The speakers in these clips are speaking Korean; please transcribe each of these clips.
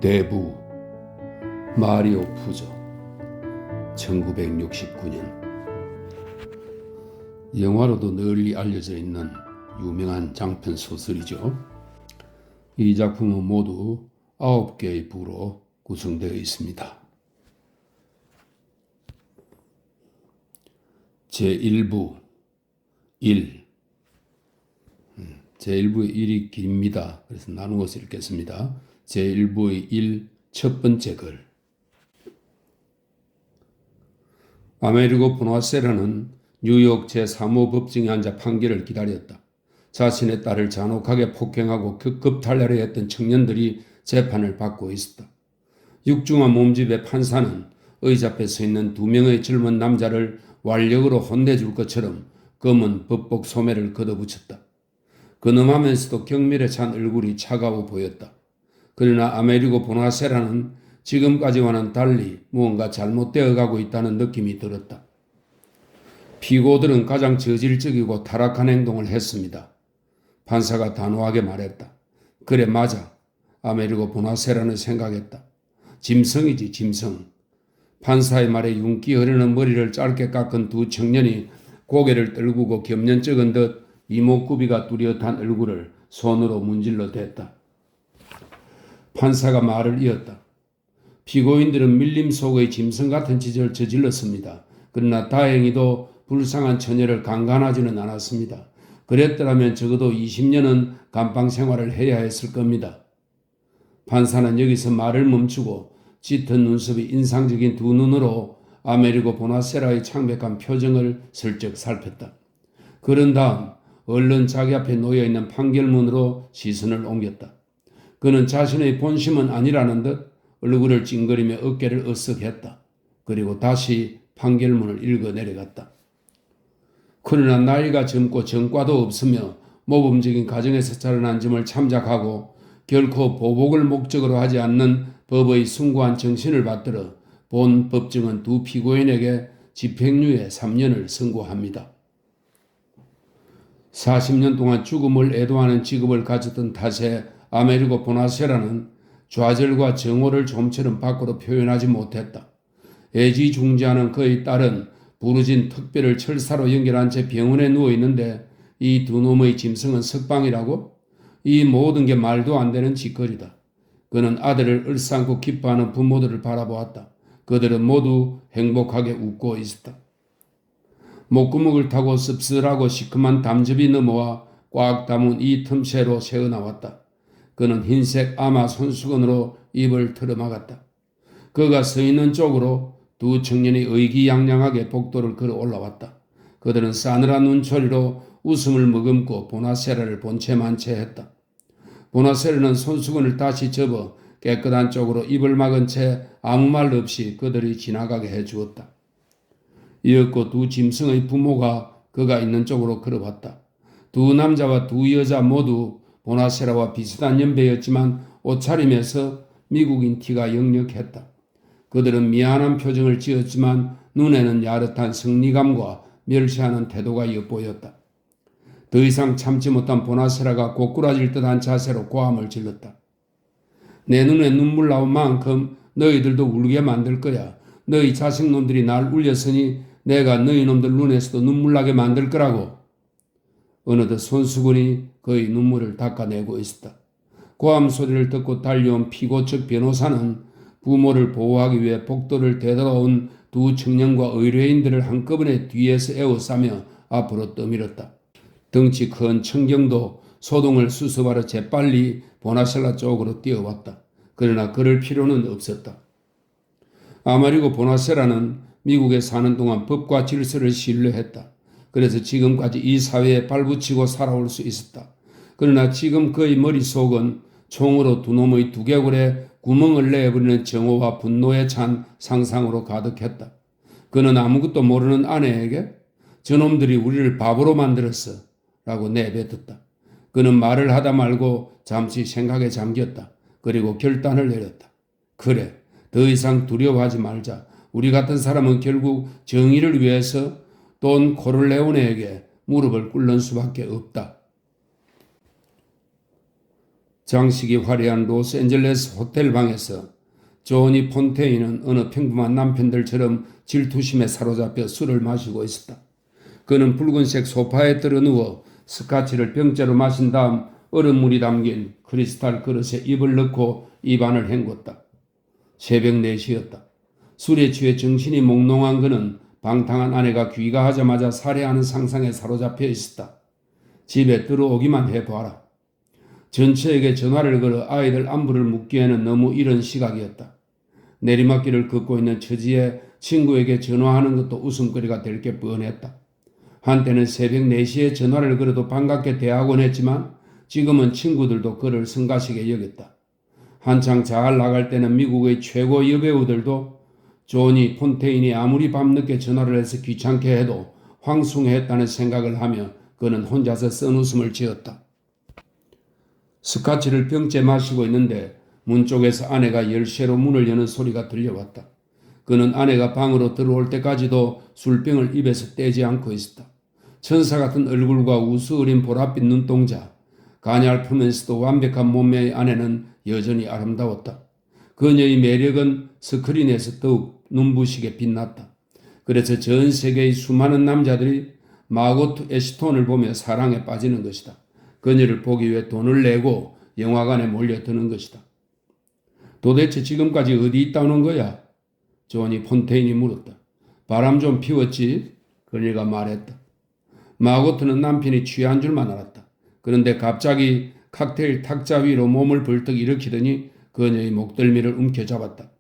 대부 마리오 푸조 1969년 영화로도 널리 알려져 있는 유명한 장편 소설이죠. 이 작품은 모두 9개의 부로 구성되어 있습니다. 제1부 1 제1부의 1이 깁니다. 그래서 나누어서 읽겠습니다. 제1부의 1 첫 번째 글. 아메리고 보나세라는 뉴욕 제3호법정에 앉아 판결을 기다렸다. 자신의 딸을 잔혹하게 폭행하고 급급 탈례를 했던 청년들이 재판을 받고 있었다. 육중한 몸집의 판사는 의자 앞에 서 있는 2명의 젊은 남자를 완력으로 혼내줄 것처럼 검은 법복 소매를 걷어붙였다. 근엄하면서도 경멸에 찬 얼굴이 차가워 보였다. 그러나 아메리고 보나세라는 지금까지와는 달리 무언가 잘못되어 가고 있다는 느낌이 들었다. 피고들은 가장 저질적이고 타락한 행동을 했습니다. 판사가 단호하게 말했다. 그래 맞아. 아메리고 보나세라는 생각했다. 짐승이지 짐승. 판사의 말에 윤기 흐르는 머리를 짧게 깎은 두 청년이 고개를 떨구고 겸연쩍은 듯 이목구비가 뚜렷한 얼굴을 손으로 문질러 댔다. 판사가 말을 이었다. 피고인들은 밀림 속의 짐승 같은 짓을 저질렀습니다. 그러나 다행히도 불쌍한 처녀를 강간하지는 않았습니다. 그랬더라면 적어도 20년은 감방 생활을 해야 했을 겁니다. 판사는 여기서 말을 멈추고 짙은 눈썹이 인상적인 두 눈으로 아메리고 보나세라의 창백한 표정을 슬쩍 살폈다. 그런 다음 얼른 자기 앞에 놓여있는 판결문으로 시선을 옮겼다. 그는 자신의 본심은 아니라는 듯 얼굴을 찡그리며 어깨를 으쓱했다. 그리고 다시 판결문을 읽어 내려갔다. 그러나 나이가 젊고 전과도 없으며 모범적인 가정에서 자라난 점을 참작하고 결코 보복을 목적으로 하지 않는 법의 숭고한 정신을 받들어 본 법정은 두 피고인에게 집행유예 3년을 선고합니다. 40년 동안 죽음을 애도하는 직업을 가졌던 탓에 아메리고 보나세라는 좌절과 정오를 좀처럼 밖으로 표현하지 못했다. 애지중지하는 그의 딸은 부르진 특별을 철사로 연결한 채 병원에 누워있는데 이 두 놈의 짐승은 석방이라고? 이 모든 게 말도 안 되는 짓거리다. 그는 아들을 얼싸안고 기뻐하는 부모들을 바라보았다. 그들은 모두 행복하게 웃고 있었다. 목구멍을 타고 씁쓸하고 시큼한 담즙이 넘어와 꽉 담은 이 틈새로 새어나왔다. 그는 흰색 아마 손수건으로 입을 틀어막았다. 그가 서 있는 쪽으로 두 청년이 의기양양하게 복도를 걸어 올라왔다. 그들은 싸늘한 눈초리로 웃음을 머금고 보나세라를 본체만 채 했다. 보나세라는 손수건을 다시 접어 깨끗한 쪽으로 입을 막은 채 아무 말 없이 그들이 지나가게 해주었다. 이윽고 두 짐승의 부모가 그가 있는 쪽으로 걸어봤다. 두 남자와 두 여자 모두 보나세라와 비슷한 연배였지만 옷차림에서 미국인 티가 역력했다. 그들은 미안한 표정을 지었지만 눈에는 야릇한 승리감과 멸시하는 태도가 엿보였다. 더 이상 참지 못한 보나세라가 고꾸라질 듯한 자세로 고함을 질렀다. 내 눈에 눈물 나온 만큼 너희들도 울게 만들 거야. 너희 자식놈들이 날 울렸으니 내가 너희 놈들 눈에서도 눈물 나게 만들 거라고. 어느덧 손수건이 그의 눈물을 닦아내고 있었다. 고함 소리를 듣고 달려온 피고 측 변호사는 부모를 보호하기 위해 복도를 되돌아온 두 청년과 의뢰인들을 한꺼번에 뒤에서 에워싸며 앞으로 떠밀었다. 덩치 큰 청경도 소동을 수습하러 재빨리 보나세라 쪽으로 뛰어왔다. 그러나 그럴 필요는 없었다. 아메리고 보나세라는 미국에 사는 동안 법과 질서를 신뢰했다. 그래서 지금까지 이 사회에 발붙이고 살아올 수 있었다. 그러나 지금 그의 머릿속은 총으로 두 놈의 두개골에 구멍을 내버리는 정오와 분노에 찬 상상으로 가득했다. 그는 아무것도 모르는 아내에게 저놈들이 우리를 바보로 만들었어 라고 내뱉었다. 그는 말을 하다 말고 잠시 생각에 잠겼다. 그리고 결단을 내렸다. 그래, 더 이상 두려워하지 말자. 우리 같은 사람은 결국 정의를 위해서 돈 코를레오네에게 무릎을 꿇는 수밖에 없다. 장식이 화려한 로스앤젤레스 호텔 방에서 조니 폰테인은 어느 평범한 남편들처럼 질투심에 사로잡혀 술을 마시고 있었다. 그는 붉은색 소파에 들어누워 스카치를 병째로 마신 다음 얼음물이 담긴 크리스탈 그릇에 입을 넣고 입안을 헹궜다. 새벽 4시였다. 술에 취해 정신이 몽롱한 그는 방탕한 아내가 귀가하자마자 살해하는 상상에 사로잡혀 있었다. 집에 들어오기만 해봐라. 전처에게 전화를 걸어 아이들 안부를 묻기에는 너무 이른 시각이었다. 내리막길을 걷고 있는 처지에 친구에게 전화하는 것도 웃음거리가 될 게 뻔했다. 한때는 새벽 4시에 전화를 걸어도 반갑게 대하곤 했지만 지금은 친구들도 그를 성가시게 여겼다. 한창 잘 나갈 때는 미국의 최고 여배우들도 조니 폰테인이 아무리 밤늦게 전화를 해서 귀찮게 해도 황송했다는 생각을 하며 그는 혼자서 쓴웃음을 지었다. 스카치를 병째 마시고 있는데 문 쪽에서 아내가 열쇠로 문을 여는 소리가 들려왔다. 그는 아내가 방으로 들어올 때까지도 술병을 입에서 떼지 않고 있었다. 천사 같은 얼굴과 우수어린 보랏빛 눈동자, 가냘프면서도 완벽한 몸매의 아내는 여전히 아름다웠다. 그녀의 매력은 스크린에서 더욱 눈부시게 빛났다. 그래서 전 세계의 수많은 남자들이 마고트 애시톤을 보며 사랑에 빠지는 것이다. 그녀를 보기 위해 돈을 내고 영화관에 몰려드는 것이다. 도대체 지금까지 어디 있다 오는 거야? 조니 폰테인이 물었다. 바람 좀 피웠지? 그녀가 말했다. 마고트는 남편이 취한 줄만 알았다. 그런데 갑자기 칵테일 탁자 위로 몸을 벌떡 일으키더니 그녀의 목덜미를 움켜잡았다.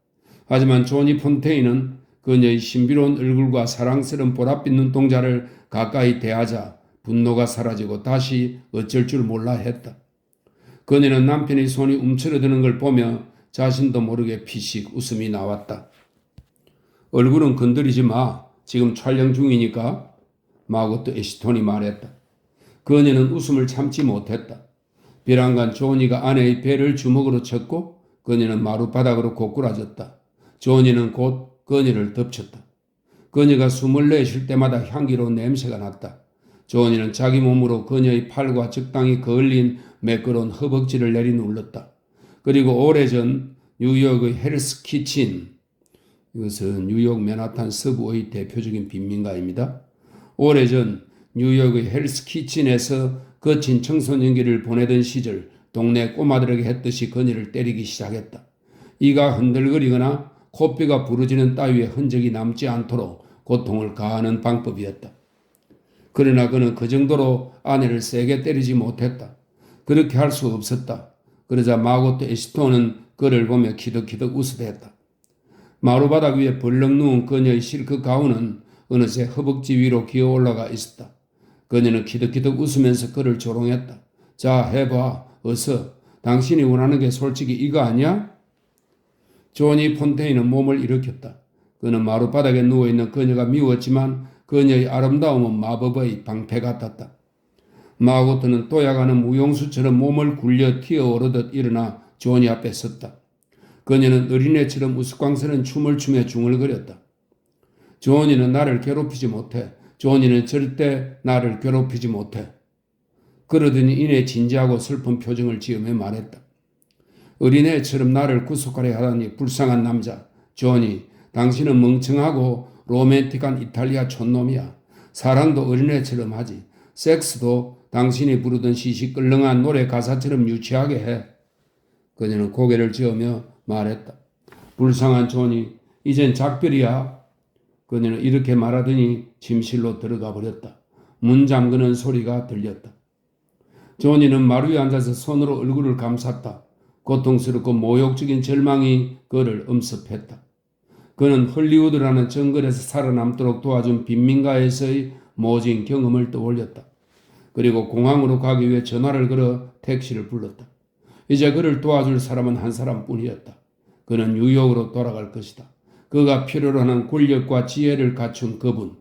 하지만 조니 폰테인은 그녀의 신비로운 얼굴과 사랑스러운 보랏빛 눈동자를 가까이 대하자 분노가 사라지고 다시 어쩔 줄 몰라 했다. 그녀는 남편의 손이 움츠러드는 걸 보며 자신도 모르게 피식 웃음이 나왔다. 얼굴은 건드리지 마. 지금 촬영 중이니까. 마고트 애시톤이 말했다. 그녀는 웃음을 참지 못했다. 벼랑간 조니가 아내의 배를 주먹으로 쳤고 그녀는 마룻바닥으로 고꾸라졌다. 조니는 곧 그녀를 덮쳤다. 그녀가 숨을 내쉴 때마다 향기로운 냄새가 났다. 조니는 자기 몸으로 그녀의 팔과 적당히 거을린 매끄러운 허벅지를 내리눌렀다. 그리고 오래전 뉴욕의 헬스 키친, 이것은 뉴욕 맨하탄 서부의 대표적인 빈민가입니다. 오래전 뉴욕의 헬스 키친에서 거친 청소년기를 보내던 시절 동네 꼬마들에게 했듯이 그녀를 때리기 시작했다. 이가 흔들거리거나 코뼈가 부러지는 따위의 흔적이 남지 않도록 고통을 가하는 방법이었다. 그러나 그는 그 정도로 아내를 세게 때리지 못했다. 그렇게 할 수 없었다. 그러자 마고트 애시톤은 그를 보며 키득키득 웃으댔다. 마루바닥 위에 벌렁 누운 그녀의 실크 가운은 어느새 허벅지 위로 기어 올라가 있었다. 그녀는 키득키득 웃으면서 그를 조롱했다. 자, 해봐. 어서. 당신이 원하는 게 솔직히 이거 아니야? 조니 폰테인은 몸을 일으켰다. 그는 마룻바닥에 누워있는 그녀가 미웠지만 그녀의 아름다움은 마법의 방패 같았다. 마고트는 도약하는 무용수처럼 몸을 굴려 튀어오르듯 일어나 조니 앞에 섰다. 그녀는 어린애처럼 우스꽝스런 춤을 추며 중얼거렸다. 조니는 나를 괴롭히지 못해. 조니는 절대 나를 괴롭히지 못해. 그러더니 이내 진지하고 슬픈 표정을 지으며 말했다. 어린애처럼 나를 구속하려 하다니 불쌍한 남자. 조니, 당신은 멍청하고 로맨틱한 이탈리아 촌놈이야. 사랑도 어린애처럼 하지. 섹스도 당신이 부르던 시시끌렁한 노래 가사처럼 유치하게 해. 그녀는 고개를 저으며 말했다. 불쌍한 조니, 이젠 작별이야. 그녀는 이렇게 말하더니 침실로 들어가 버렸다. 문 잠그는 소리가 들렸다. 조니는 마루 위에 앉아서 손으로 얼굴을 감쌌다. 고통스럽고 모욕적인 절망이 그를 엄습했다. 그는 헐리우드라는 정글에서 살아남도록 도와준 빈민가에서의 모진 경험을 떠올렸다. 그리고 공항으로 가기 위해 전화를 걸어 택시를 불렀다. 이제 그를 도와줄 사람은 한 사람뿐이었다. 그는 뉴욕으로 돌아갈 것이다. 그가 필요로 하는 권력과 지혜를 갖춘 그분,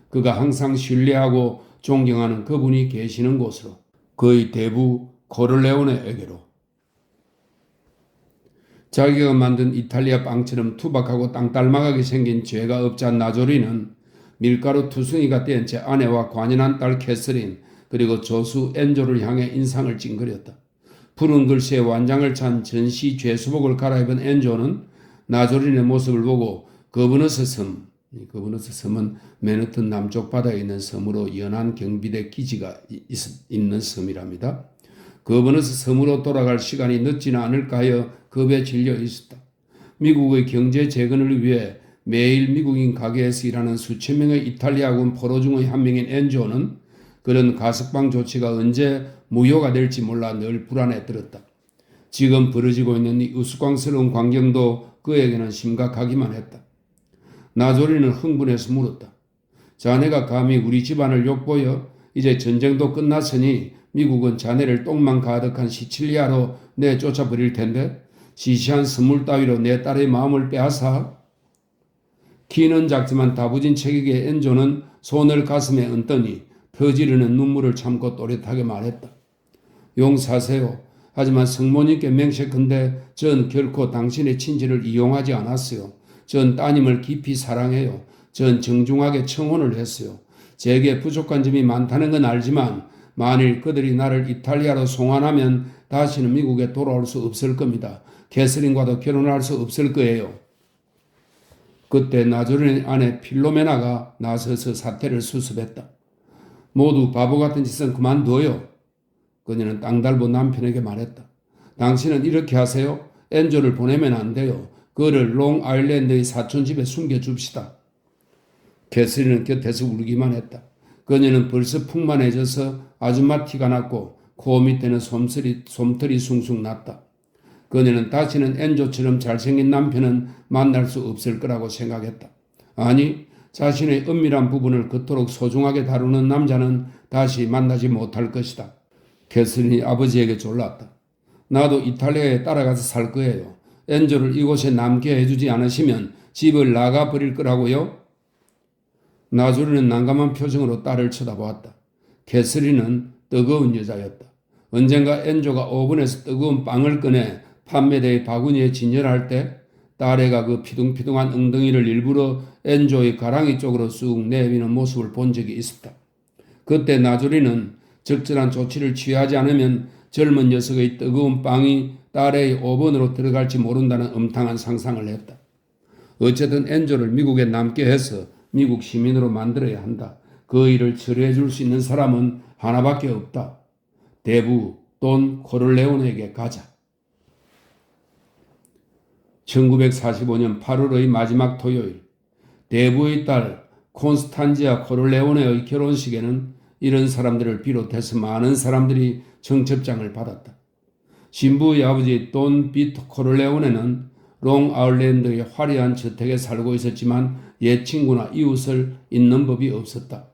그가 항상 신뢰하고 존경하는 그분이 계시는 곳으로, 그의 대부 코를레오네에게로. 자기가 만든 이탈리아 빵처럼 투박하고 땅딸막하게 생긴 죄가 없자 나조리는 밀가루 투성이가 된 제 아내와 관연한 딸 캐서린 그리고 조수 엔조를 향해 인상을 찡그렸다. 푸른 글씨에 완장을 찬 전시 죄수복을 갈아입은 엔조는 나조린의 모습을 보고 거버너스 섬은 맨하튼 남쪽 바다에 있는 섬으로 연안 경비대 기지가 있는 섬이랍니다. 거버너스 섬으로 돌아갈 시간이 늦지는 않을까 하여 겁에 질려 있었다. 미국의 경제 재건을 위해 매일 미국인 가게에서 일하는 수천 명의 이탈리아군 포로 중의 한 명인 엔조는 그런 가석방 조치가 언제 무효가 될지 몰라 늘 불안에 들었다. 지금 벌어지고 있는 이 우스꽝스러운 광경도 그에게는 심각하기만 했다. 나조리는 흥분해서 물었다. 자네가 감히 우리 집안을 욕보여? 이제 전쟁도 끝났으니 미국은 자네를 똥만 가득한 시칠리아로 내쫓아버릴 텐데 시시한 선물 따위로 내 딸의 마음을 빼앗아? 키는 작지만 다부진 체격의 엔조는 손을 가슴에 얹더니 터지르는 눈물을 참고 또렷하게 말했다. 용서하세요. 하지만 성모님께 맹세컨대 전 결코 당신의 친지를 이용하지 않았어요. 전 따님을 깊이 사랑해요. 전 정중하게 청혼을 했어요. 제게 부족한 점이 많다는 건 알지만 만일 그들이 나를 이탈리아로 송환하면 다시는 미국에 돌아올 수 없을 겁니다. 캐서린과도 결혼할 수 없을 거예요. 그때 나조린의 아내 필로메나가 나서서 사태를 수습했다. 모두 바보 같은 짓은 그만둬요. 그녀는 땅달보 남편에게 말했다. 당신은 이렇게 하세요. 엔조를 보내면 안 돼요. 그를 롱아일랜드의 사촌집에 숨겨줍시다. 캐서린은 곁에서 울기만 했다. 그녀는 벌써 풍만해져서 아줌마 티가 났고 코 밑에는 솜털이 숭숭 났다. 그녀는 다시는 엔조처럼 잘생긴 남편은 만날 수 없을 거라고 생각했다. 아니, 자신의 은밀한 부분을 그토록 소중하게 다루는 남자는 다시 만나지 못할 것이다. 캐서린이 아버지에게 졸랐다. 나도 이탈리아에 따라가서 살 거예요. 엔조를 이곳에 남게 해주지 않으시면 집을 나가버릴 거라고요? 나조리는 난감한 표정으로 딸을 쳐다보았다. 캐서린은 뜨거운 여자였다. 언젠가 엔조가 오븐에서 뜨거운 빵을 꺼내 판매대의 바구니에 진열할 때 딸애가 그 피둥피둥한 엉덩이를 일부러 엔조의 가랑이 쪽으로 쑥 내미는 모습을 본 적이 있었다. 그때 나조리는 적절한 조치를 취하지 않으면 젊은 녀석의 뜨거운 빵이 딸의 오븐으로 들어갈지 모른다는 음탕한 상상을 했다. 어쨌든 엔조를 미국에 남게 해서 미국 시민으로 만들어야 한다. 그 일을 처리해 줄 수 있는 사람은 하나밖에 없다. 대부 돈 코를레오네에게 가자. 1945년 8월의 마지막 토요일, 대부의 딸 콘스탄지아 코를레오네의 결혼식에는 이런 사람들을 비롯해서 많은 사람들이 청첩장을 받았다. 신부의 아버지 돈 비토 코를레오네는 롱아일랜드의 화려한 저택에 살고 있었지만 옛 친구나 이웃을 잇는 법이 없었다.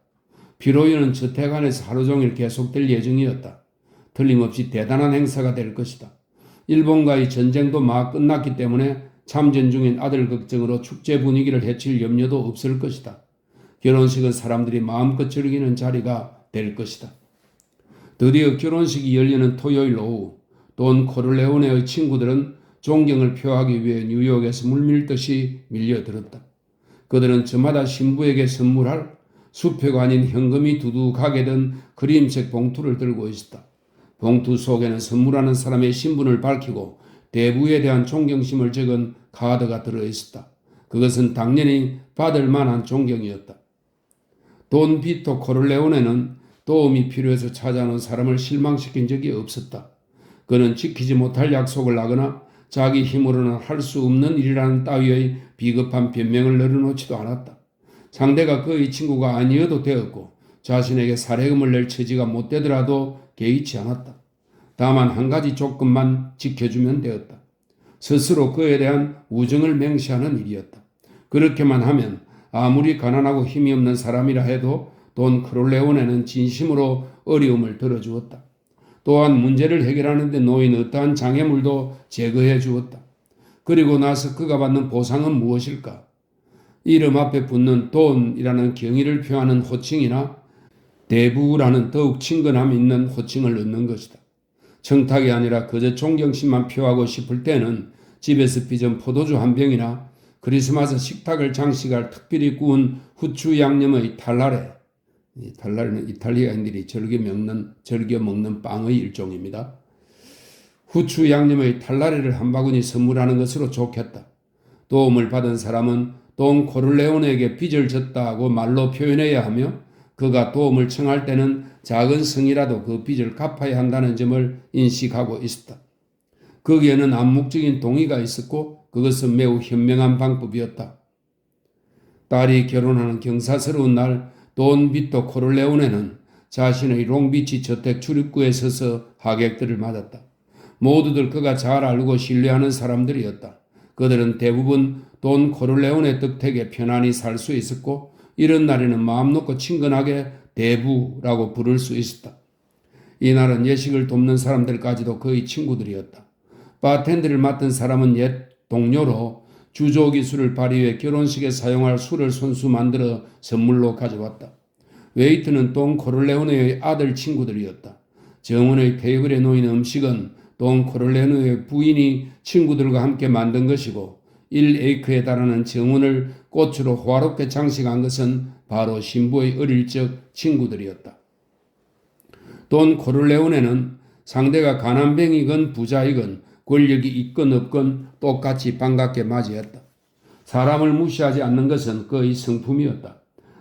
피로연은 저택 안에서 하루 종일 계속될 예정이었다. 틀림없이 대단한 행사가 될 것이다. 일본과의 전쟁도 막 끝났기 때문에 참전 중인 아들 걱정으로 축제 분위기를 해칠 염려도 없을 것이다. 결혼식은 사람들이 마음껏 즐기는 자리가 될 것이다. 드디어 결혼식이 열리는 토요일 오후, 돈 코를레오네의 친구들은 존경을 표하기 위해 뉴욕에서 물밀듯이 밀려들었다. 그들은 저마다 신부에게 선물할 수표가 아닌 현금이 두둑하게 든 그림책 봉투를 들고 있었다. 봉투 속에는 선물하는 사람의 신분을 밝히고 대부에 대한 존경심을 적은 카드가 들어있었다. 그것은 당연히 받을 만한 존경이었다. 돈 비토 코를레오네는 도움이 필요해서 찾아오는 사람을 실망시킨 적이 없었다. 그는 지키지 못할 약속을 하거나 자기 힘으로는 할 수 없는 일이라는 따위의 비겁한 변명을 내려놓지도 않았다. 상대가 그의 친구가 아니어도 되었고 자신에게 살해금을 낼 처지가 못 되더라도 개의치 않았다. 다만 한 가지 조건만 지켜주면 되었다. 스스로 그에 대한 우정을 맹세하는 일이었다. 그렇게만 하면 아무리 가난하고 힘이 없는 사람이라 해도 돈 코를레오네는 진심으로 어려움을 들어주었다. 또한 문제를 해결하는 데 놓인 어떠한 장애물도 제거해 주었다. 그리고 나서 그가 받는 보상은 무엇일까? 이름 앞에 붙는 돈이라는 경의를 표하는 호칭이나 대부라는 더욱 친근함 있는 호칭을 넣는 것이다. 청탁이 아니라 그저 존경심만 표하고 싶을 때는 집에서 빚은 포도주 한 병이나 크리스마스 식탁을 장식할 특별히 구운 후추 양념의 탈라레, 탈라레는 이탈리아인들이 즐겨 먹는 빵의 일종입니다. 후추 양념의 탈라레를 한 바구니 선물하는 것으로 좋겠다. 도움을 받은 사람은 돈 코를레오네에게 빚을 졌다고 말로 표현해야 하며 그가 도움을 청할 때는 작은 성이라도 그 빚을 갚아야 한다는 점을 인식하고 있었다. 거기에는 암묵적인 동의가 있었고 그것은 매우 현명한 방법이었다. 딸이 결혼하는 경사스러운 날 돈 비토 코를레오네는 자신의 롱비치 저택 출입구에 서서 하객들을 맞았다. 모두들 그가 잘 알고 신뢰하는 사람들이었다. 그들은 대부분 돈 코를레오네 덕택에 편안히 살 수 있었고 이런 날에는 마음 놓고 친근하게 대부라고 부를 수 있었다. 이날은 예식을 돕는 사람들까지도 거의 친구들이었다. 바텐더를 맡은 사람은 옛 동료로 주조 기술을 발휘해 결혼식에 사용할 술을 손수 만들어 선물로 가져왔다. 웨이트는 돈 코를레오네의 아들 친구들이었다. 정원의 테이블에 놓인 음식은 돈 코를레오네의 부인이 친구들과 함께 만든 것이고 1에이크에 달하는 정원을 꽃으로 호화롭게 장식한 것은 바로 신부의 어릴 적 친구들이었다. 돈 코를레오네는 상대가 가난뱅이건 부자이건 권력이 있건 없건 똑같이 반갑게 맞이했다. 사람을 무시하지 않는 것은 그의 성품이었다.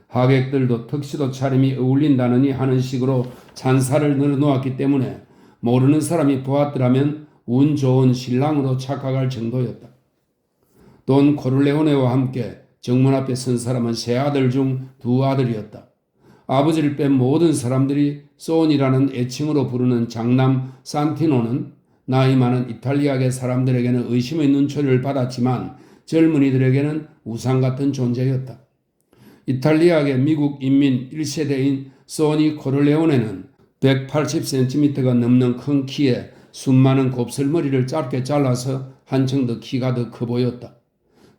하객들도 턱시도 차림이 어울린다느니 하는 식으로 찬사를 늘어놓았기 때문에 모르는 사람이 보았더라면 운 좋은 신랑으로 착각할 정도였다. 돈 코를레오네와 함께 정문 앞에 선 사람은 세 아들 중 두 아들이었다. 아버지를 뺀 모든 사람들이 소니라는 애칭으로 부르는 장남 산티노는 나이 많은 이탈리아계 사람들에게는 의심의 눈초리를 받았지만 젊은이들에게는 우상 같은 존재였다. 이탈리아계 미국 인민 1세대인 소니 코를레오네는 180cm가 넘는 큰 키에 순 많은 곱슬머리를 짧게 잘라서 한층 더 키가 더 커 보였다.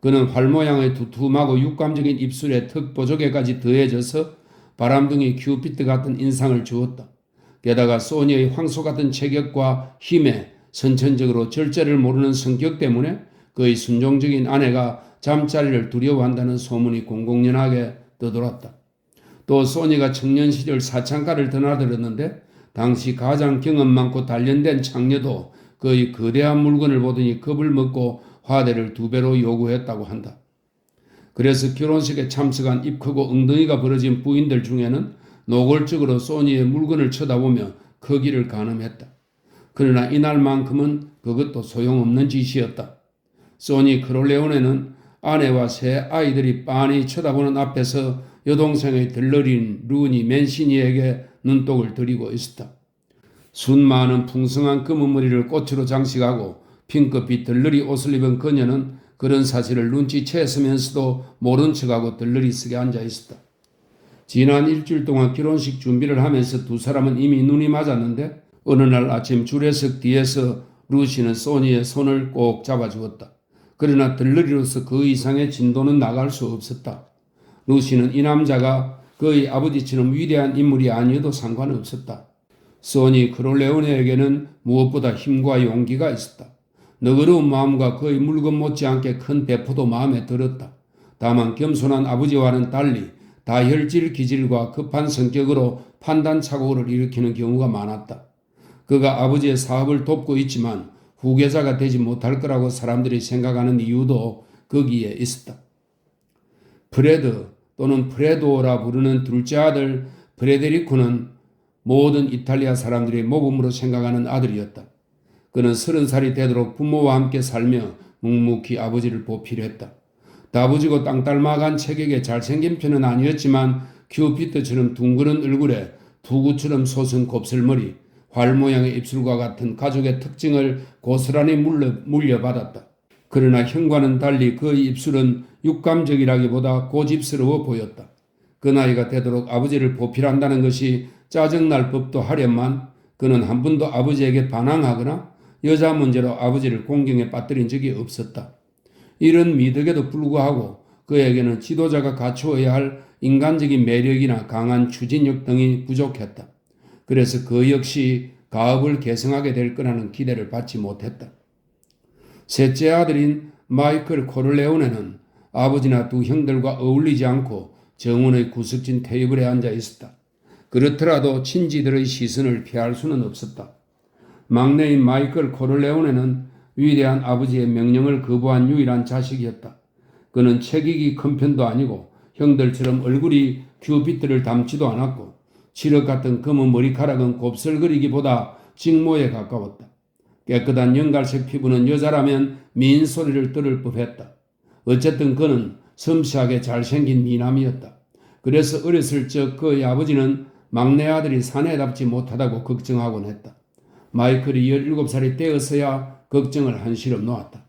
그는 활 모양의 두툼하고 육감적인 입술에 턱 보조개까지 더해져서 바람둥이 큐피트 같은 인상을 주었다. 게다가 소니의 황소 같은 체격과 힘에 선천적으로 절제를 모르는 성격 때문에 그의 순종적인 아내가 잠자리를 두려워한다는 소문이 공공연하게 떠돌았다. 또 소니가 청년 시절 사창가를 드나들었는데 당시 가장 경험 많고 단련된 창녀도 그의 거대한 물건을 보더니 겁을 먹고 화대를 2배로 요구했다고 한다. 그래서 결혼식에 참석한 입 크고 엉덩이가 벌어진 부인들 중에는 노골적으로 소니의 물건을 쳐다보며 크기를 가늠했다. 그러나 이날만큼은 그것도 소용없는 짓이었다. 소니 코를레오네는 아내와 세 아이들이 빤히 쳐다보는 앞에서 여동생의 들러리인 루니 맨시니에게 눈독을 들이고 있었다. 순 많은 풍성한 검은 머리를 꽃으로 장식하고 핑크빛 들러리 옷을 입은 그녀는 그런 사실을 눈치챘으면서도 모른 척하고 들러리 쓰게 앉아 있었다. 지난 일주일 동안 결혼식 준비를 하면서 두 사람은 이미 눈이 맞았는데 어느 날 아침 주례석 뒤에서 루시는 소니의 손을 꼭 잡아주었다. 그러나 들러리로서 그 이상의 진도는 나갈 수 없었다. 루시는 이 남자가 그의 아버지처럼 위대한 인물이 아니어도 상관없었다. 소니 코를레오네에게는 무엇보다 힘과 용기가 있었다. 너그러운 마음과 그의 물건 못지않게 큰 배포도 마음에 들었다. 다만 겸손한 아버지와는 달리 다혈질 기질과 급한 성격으로 판단 착오를 일으키는 경우가 많았다. 그가 아버지의 사업을 돕고 있지만 후계자가 되지 못할 거라고 사람들이 생각하는 이유도 거기에 있었다. 프레드 또는 프레도라 부르는 둘째 아들 프레데리코는 모든 이탈리아 사람들이 모범으로 생각하는 아들이었다. 그는 30살이 되도록 부모와 함께 살며 묵묵히 아버지를 보필했다. 다부지고 땅딸막한 체격에 잘생긴 편은 아니었지만 큐피트처럼 둥그런 얼굴에 투구처럼 솟은 곱슬머리, 활 모양의 입술과 같은 가족의 특징을 고스란히 물려받았다. 그러나 형과는 달리 그의 입술은 육감적이라기보다 고집스러워 보였다. 그 나이가 되도록 아버지를 보필한다는 것이 짜증날 법도 하련만 그는 한 번도 아버지에게 반항하거나 여자 문제로 아버지를 공경에 빠뜨린 적이 없었다. 이런 미덕에도 불구하고 그에게는 지도자가 갖추어야 할 인간적인 매력이나 강한 추진력 등이 부족했다. 그래서 그 역시 가업을 계승하게 될 거라는 기대를 받지 못했다. 셋째 아들인 마이클 코를레오네는 아버지나 두 형들과 어울리지 않고 정원의 구석진 테이블에 앉아 있었다. 그렇더라도 친지들의 시선을 피할 수는 없었다. 막내인 마이클 코를레오네는 위대한 아버지의 명령을 거부한 유일한 자식이었다. 그는 체격이 큰 편도 아니고 형들처럼 얼굴이 큐피트를 닮지도 않았고 칠흑 같은 검은 머리카락은 곱슬거리기보다 직모에 가까웠다. 깨끗한 연갈색 피부는 여자라면 미인 소리를 들을 법했다. 어쨌든 그는 섬세하게 잘생긴 미남이었다. 그래서 어렸을 적 그의 아버지는 막내 아들이 사내답지 못하다고 걱정하곤 했다. 마이클이 17살이 되어서야 걱정을 한시름 놓았다.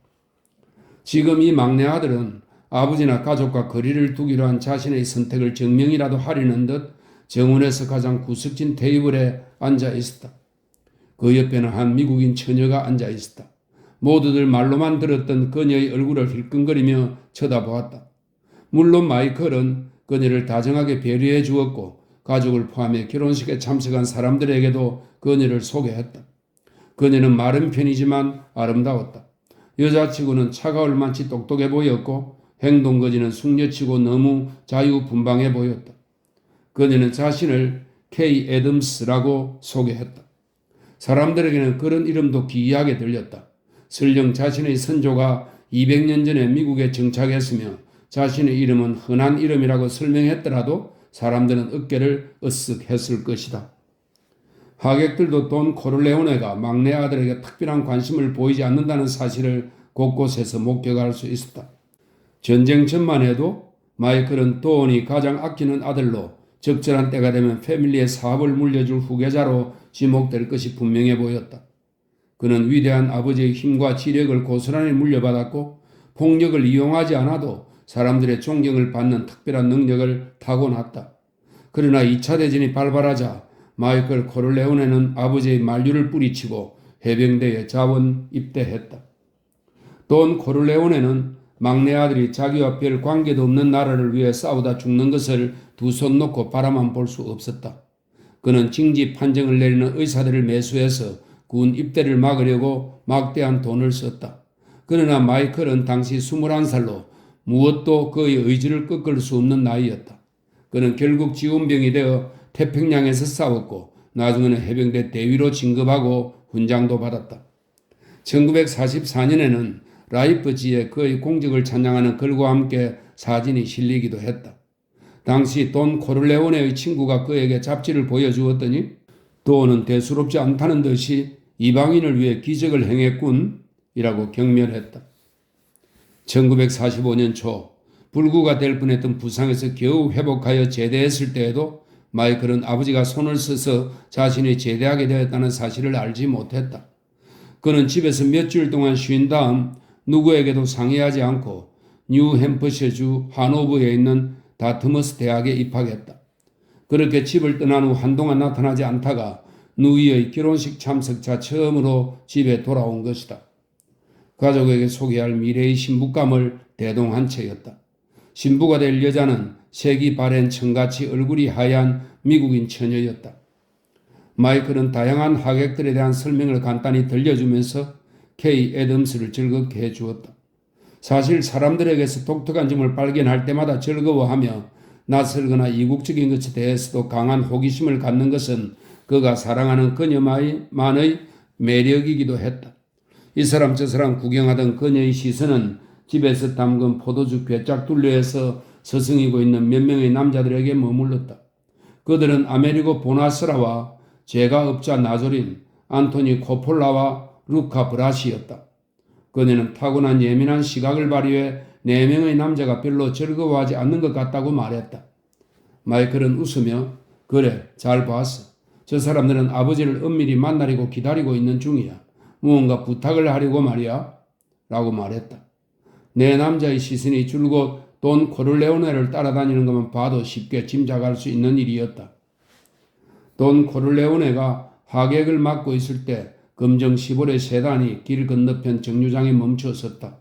지금 이 막내 아들은 아버지나 가족과 거리를 두기로 한 자신의 선택을 증명이라도 하려는 듯 정원에서 가장 구석진 테이블에 앉아 있었다. 그 옆에는 한 미국인 처녀가 앉아 있었다. 모두들 말로만 들었던 그녀의 얼굴을 힐끔거리며 쳐다보았다. 물론 마이클은 그녀를 다정하게 배려해 주었고 가족을 포함해 결혼식에 참석한 사람들에게도 그녀를 소개했다. 그녀는 마른 편이지만 아름다웠다. 여자치고는 차가울 만치 똑똑해 보였고 행동거지는 숙녀치고 너무 자유분방해 보였다. 그녀는 자신을 K. 애덤스라고 소개했다. 사람들에게는 그런 이름도 기이하게 들렸다. 설령 자신의 선조가 200년 전에 미국에 정착했으며 자신의 이름은 흔한 이름이라고 설명했더라도 사람들은 어깨를 으쓱했을 것이다. 하객들도 돈 코를레오네가 막내 아들에게 특별한 관심을 보이지 않는다는 사실을 곳곳에서 목격할 수 있었다. 전쟁 전만 해도 마이클은 돈이 가장 아끼는 아들로 적절한 때가 되면 패밀리의 사업을 물려줄 후계자로 지목될 것이 분명해 보였다. 그는 위대한 아버지의 힘과 지력을 고스란히 물려받았고 폭력을 이용하지 않아도 사람들의 존경을 받는 특별한 능력을 타고났다. 그러나 2차 대전이 발발하자 마이클 코를레오네는 아버지의 만류를 뿌리치고 해병대에 자원 입대했다. 돈 코를레오네는 막내 아들이 자기와 별 관계도 없는 나라를 위해 싸우다 죽는 것을 두 손 놓고 바라만 볼 수 없었다. 그는 징지 판정을 내리는 의사들을 매수해서 군 입대를 막으려고 막대한 돈을 썼다. 그러나 마이클은 당시 21살로 무엇도 그의 의지를 꺾을 수 없는 나이였다. 그는 결국 지원병이 되어 태평양에서 싸웠고 나중에는 해병대 대위로 진급하고 훈장도 받았다. 1944년에는 라이프지에 그의 공적을 찬양하는 글과 함께 사진이 실리기도 했다. 당시 돈 코를레오네의 친구가 그에게 잡지를 보여주었더니 돈은 대수롭지 않다는 듯이 이방인을 위해 기적을 행했군 이라고 경멸했다. 1945년 초 불구가 될 뻔했던 부상에서 겨우 회복하여 제대했을 때에도 마이클은 아버지가 손을 써서 자신이 제대하게 되었다는 사실을 알지 못했다. 그는 집에서 몇 주일 동안 쉰 다음 누구에게도 상의하지 않고 뉴햄퍼셔주 하노버에 있는 다트머스 대학에 입학했다. 그렇게 집을 떠난 후 한동안 나타나지 않다가 누이의 결혼식 참석차 처음으로 집에 돌아온 것이다. 가족에게 소개할 미래의 신부감을 대동한 채였다. 신부가 될 여자는 색이 바랜 청같이 얼굴이 하얀 미국인 처녀였다. 마이클은 다양한 하객들에 대한 설명을 간단히 들려주면서 K. 애덤스를 즐겁게 해주었다. 사실 사람들에게서 독특한 점을 발견할 때마다 즐거워하며 낯설거나 이국적인 것에 대해서도 강한 호기심을 갖는 것은 그가 사랑하는 그녀만의 매력이기도 했다. 이 사람 저 사람 구경하던 그녀의 시선은 집에서 담근 포도주 괴짝 둘레에서 서성이고 있는 몇 명의 남자들에게 머물렀다. 그들은 아메리고 보나스라와 제가업자 나조린, 안토니 코폴라와 루카 브라시였다. 그녀는 타고난 예민한 시각을 발휘해 4명의 남자가 별로 즐거워하지 않는 것 같다고 말했다. 마이클은 웃으며 그래 잘 봤어. 저 사람들은 아버지를 은밀히 만나려고 기다리고 있는 중이야. 무언가 부탁을 하려고 말이야 라고 말했다. 네 남자의 시선이 줄곧 돈 코를레오네를 따라다니는 것만 봐도 쉽게 짐작할 수 있는 일이었다. 돈 코를레오네가 하객을 맡고 있을 때 검정 시보레 세단이 길 건너편 정류장에 멈춰 섰다.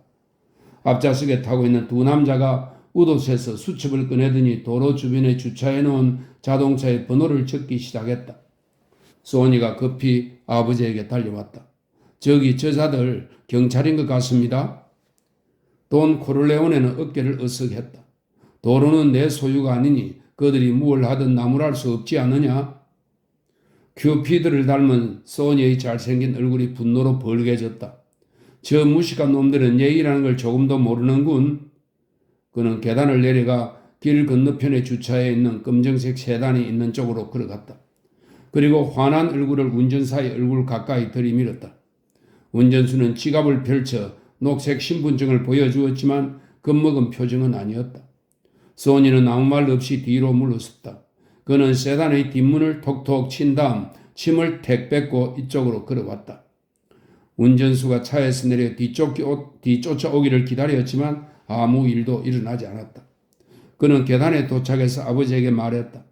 앞좌석에 타고 있는 두 남자가 우도에서 수첩을 꺼내더니 도로 주변에 주차해 놓은 자동차의 번호를 적기 시작했다. 소니가 급히 아버지에게 달려왔다. 저기 저자들 경찰인 것 같습니다. 돈 코를레오네는 어깨를 으쓱했다. 도로는 내 소유가 아니니 그들이 무얼 하든 나무랄 수 없지 않느냐? 큐피드를 닮은 소니의 잘생긴 얼굴이 분노로 벌개졌다. 저 무식한 놈들은 예의라는 걸 조금도 모르는군. 그는 계단을 내려가 길 건너편에 주차해 있는 검정색 세단이 있는 쪽으로 걸어갔다. 그리고 환한 얼굴을 운전사의 얼굴 가까이 들이밀었다. 운전수는 지갑을 펼쳐 녹색 신분증을 보여주었지만 겁먹은 표정은 아니었다. 소니는 아무 말 없이 뒤로 물러섰다. 그는 세단의 뒷문을 톡톡 친 다음 침을 택 뱉고 이쪽으로 걸어왔다. 운전수가 차에서 내려 뒤쫓아오기를 기다렸지만 아무 일도 일어나지 않았다. 그는 계단에 도착해서 아버지에게 말했다.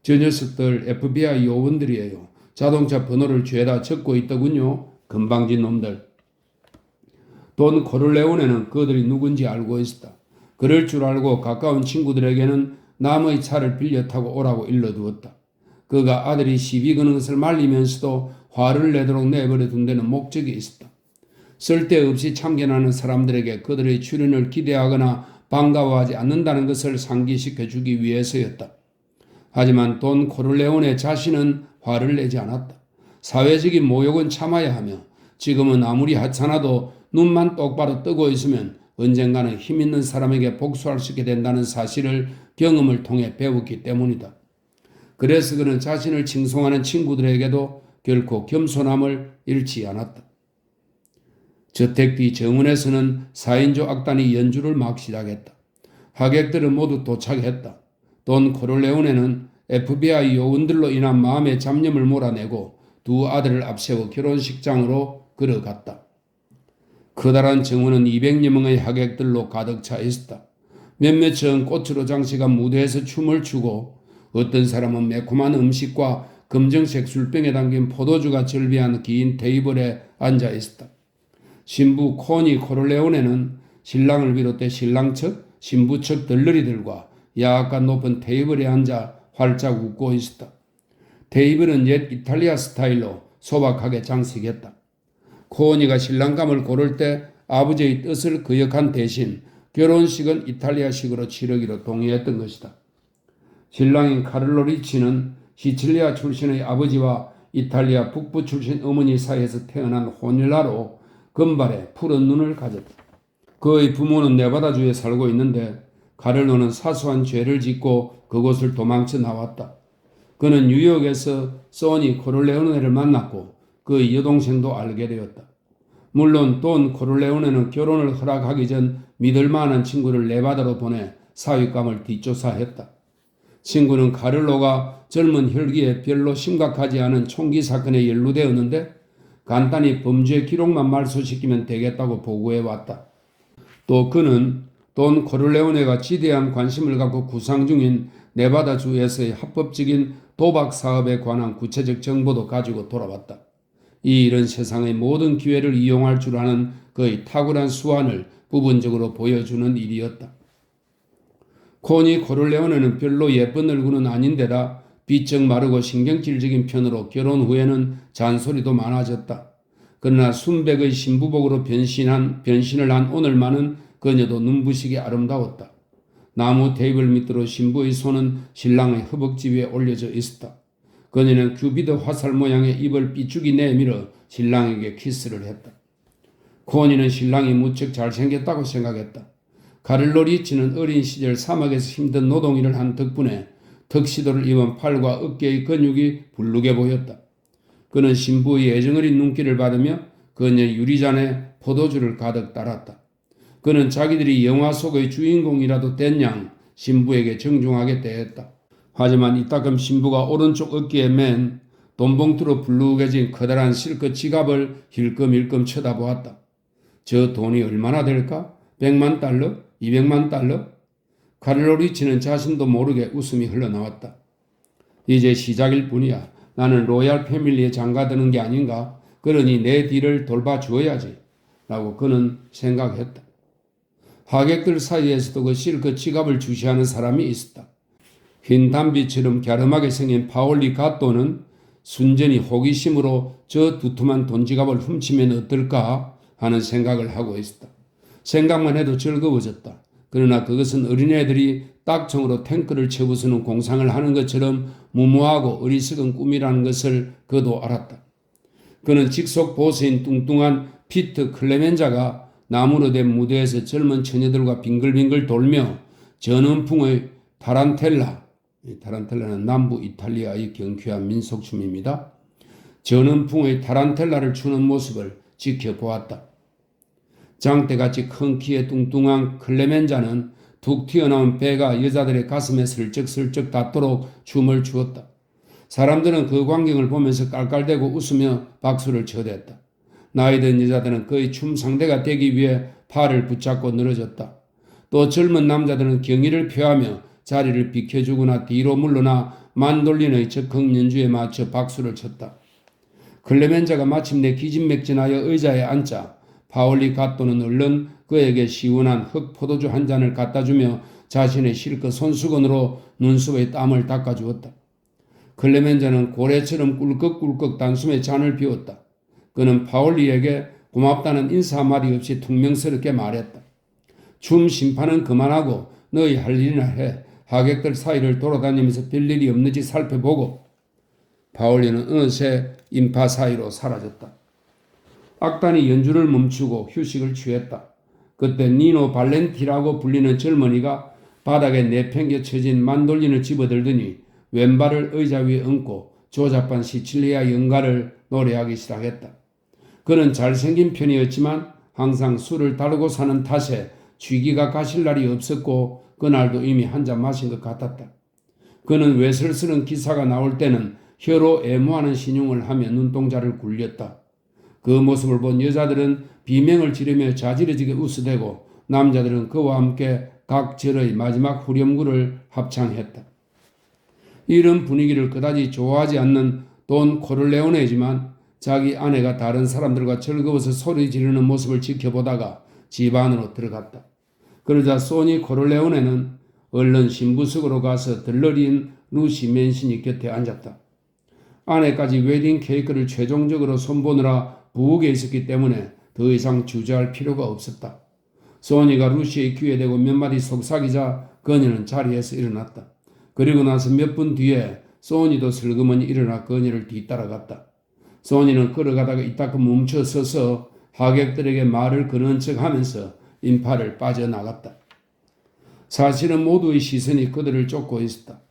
저 녀석들 FBI 요원들이에요. 자동차 번호를 죄다 적고 있더군요. 건방진 놈들. 돈 코를레오네는 그들이 누군지 알고 있었다. 그럴 줄 알고 가까운 친구들에게는 남의 차를 빌려 타고 오라고 일러두었다. 그가 아들이 시비 거는 것을 말리면서도 화를 내도록 내버려 둔 데는 목적이 있었다. 쓸데없이 참견하는 사람들에게 그들의 출연을 기대하거나 반가워하지 않는다는 것을 상기시켜 주기 위해서였다. 하지만 돈 코를레오네 자신은 화를 내지 않았다. 사회적인 모욕은 참아야 하며 지금은 아무리 하찮아도 눈만 똑바로 뜨고 있으면 언젠가는 힘있는 사람에게 복수할 수 있게 된다는 사실을 경험을 통해 배웠기 때문이다. 그래서 그는 자신을 칭송하는 친구들에게도 결코 겸손함을 잃지 않았다. 저택 뒤 정원에서는 4인조 악단이 연주를 막 시작했다. 하객들은 모두 도착했다. 돈 코를레오네는 FBI 요원들로 인한 마음의 잡념을 몰아내고 두 아들을 앞세워 결혼식장으로 걸어갔다. 커다란 정원은 200여 명의 하객들로 가득 차 있었다. 몇몇은 꽃으로 장식한 무대에서 춤을 추고 어떤 사람은 매콤한 음식과 검정색 술병에 담긴 포도주가 절비한 긴 테이블에 앉아 있었다. 신부 코니 코를레오네는 신랑을 비롯해 신랑 측, 신부 측 들러리들과 약간 높은 테이블에 앉아 활짝 웃고 있었다. 테이블은 옛 이탈리아 스타일로 소박하게 장식했다. 코니가 신랑감을 고를 때 아버지의 뜻을 거역한 대신 결혼식은 이탈리아식으로 치르기로 동의했던 것이다. 신랑인 카를로 리치는 시칠리아 출신의 아버지와 이탈리아 북부 출신 어머니 사이에서 태어난 호닐라로 금발에 푸른 눈을 가졌다. 그의 부모는 네바다주에 살고 있는데 카를로는 사소한 죄를 짓고 그곳을 도망쳐 나왔다. 그는 뉴욕에서 소니 코를레오네를 만났고 그의 여동생도 알게 되었다. 물론 돈 코를레오네는 결혼을 허락하기 전 믿을 만한 친구를 네바다로 보내 사윗감을 뒷조사했다. 친구는 카를로가 젊은 혈기에 별로 심각하지 않은 총기 사건에 연루되었는데 간단히 범죄 기록만 말소시키면 되겠다고 보고해왔다. 또 그는 돈 코를레오네가 지대한 관심을 갖고 구상 중인 네바다주에서의 합법적인 도박 사업에 관한 구체적 정보도 가지고 돌아왔다. 이 일은 세상의 모든 기회를 이용할 줄 아는 그의 탁월한 수완을 부분적으로 보여주는 일이었다. 코니 코를레오네는 별로 예쁜 얼굴은 아닌데다 비쩍 마르고 신경질적인 편으로 결혼 후에는 잔소리도 많아졌다. 그러나 순백의 신부복으로 변신을 한 오늘만은 그녀도 눈부시게 아름다웠다. 나무 테이블 밑으로 신부의 손은 신랑의 허벅지 위에 올려져 있었다. 그녀는 큐비드 화살 모양의 입을 삐죽이 내밀어 신랑에게 키스를 했다. 코니는 신랑이 무척 잘생겼다고 생각했다. 카를로 리치는 어린 시절 사막에서 힘든 노동일을 한 덕분에 턱시도를 입은 팔과 어깨의 근육이 불룩해 보였다. 그는 신부의 애정어린 눈길을 받으며 그녀의 유리잔에 포도주를 가득 따랐다. 그는 자기들이 영화 속의 주인공이라도 된 양 신부에게 정중하게 대했다. 하지만 이따금 신부가 오른쪽 어깨에 맨 돈봉투로 불룩해진 커다란 실크 지갑을 힐끔힐끔 쳐다보았다. 저 돈이 얼마나 될까? 100만 달러? 200만 달러? 카를로 리치는 자신도 모르게 웃음이 흘러나왔다. 이제 시작일 뿐이야. 나는 로얄 패밀리에 장가드는 게 아닌가? 그러니 내 뒤를 돌봐주어야지. 라고 그는 생각했다. 하객들 사이에서도 그 실크 지갑을 주시하는 사람이 있었다. 흰 담비처럼 갸름하게 생긴 파올리 갓도는 순전히 호기심으로 저 두툼한 돈지갑을 훔치면 어떨까 하는 생각을 하고 있었다. 생각만 해도 즐거워졌다. 그러나 그것은 어린애들이 딱정으로 탱크를 채부수는 공상을 하는 것처럼 무모하고 어리석은 꿈이라는 것을 그도 알았다. 그는 직속 보스인 뚱뚱한 피트 클레멘자가 나무로 된 무대에서 젊은 처녀들과 빙글빙글 돌며 전원풍의 타란텔라는 남부 이탈리아의 경쾌한 민속춤입니다. 전원풍의 타란텔라를 추는 모습을 지켜보았다. 장대같이 큰 키에 뚱뚱한 클레멘자는 툭 튀어나온 배가 여자들의 가슴에 슬쩍슬쩍 닿도록 춤을 추었다. 사람들은 그 광경을 보면서 깔깔대고 웃으며 박수를 쳐댔다. 나이든 여자들은 그의 춤 상대가 되기 위해 팔을 붙잡고 늘어졌다. 또 젊은 남자들은 경의를 표하며 자리를 비켜주거나 뒤로 물러나 만돌린의 적흥 연주에 맞춰 박수를 쳤다. 클레멘자가 마침내 기진맥진하여 의자에 앉자 파올리 갓도는 얼른 그에게 시원한 흑 포도주 한 잔을 갖다주며 자신의 실컷 손수건으로 눈썹의 땀을 닦아주었다. 클레멘자는 고래처럼 꿀꺽꿀꺽 단숨에 잔을 비웠다. 그는 파올리에게 고맙다는 인사 한마디 없이 퉁명스럽게 말했다. 춤 심판은 그만하고 너희 할 일이나 해. 하객들 사이를 돌아다니면서 별일이 없는지 살펴보고. 파올리는 어느새 인파 사이로 사라졌다. 악단이 연주를 멈추고 휴식을 취했다. 그때 니노 발렌티라고 불리는 젊은이가 바닥에 내팽겨쳐진 만돌린을 집어들더니 왼발을 의자 위에 얹고 조잡한 시칠리아 연가를 노래하기 시작했다. 그는 잘생긴 편이었지만 항상 술을 다루고 사는 탓에 취기가 가실 날이 없었고 그날도 이미 한 잔 마신 것 같았다. 그는 외설스런 기사가 나올 때는 혀로 애무하는 신용을 하며 눈동자를 굴렸다. 그 모습을 본 여자들은 비명을 지르며 자지러지게 웃어대고 남자들은 그와 함께 각 절의 마지막 후렴구를 합창했다. 이런 분위기를 그다지 좋아하지 않는 돈 코를레오네지만 자기 아내가 다른 사람들과 즐거워서 소리 지르는 모습을 지켜보다가 집 안으로 들어갔다. 그러자 소니 코를레오네는 얼른 신부석으로 가서 들러리인 루시 맨신이 곁에 앉았다. 아내까지 웨딩 케이크를 최종적으로 손보느라 부엌에 있었기 때문에 더 이상 주저할 필요가 없었다. 소니가 루시의 귀에 대고 몇 마디 속삭이자 그녀는 자리에서 일어났다. 그리고 나서 몇 분 뒤에 소니도 슬그머니 일어나 그녀를 뒤따라갔다. 소니는 걸어가다가 이따금 멈춰 서서 하객들에게 말을 거는 척하면서 인파를 빠져나갔다. 사실은 모두의 시선이 그들을 쫓고 있었다.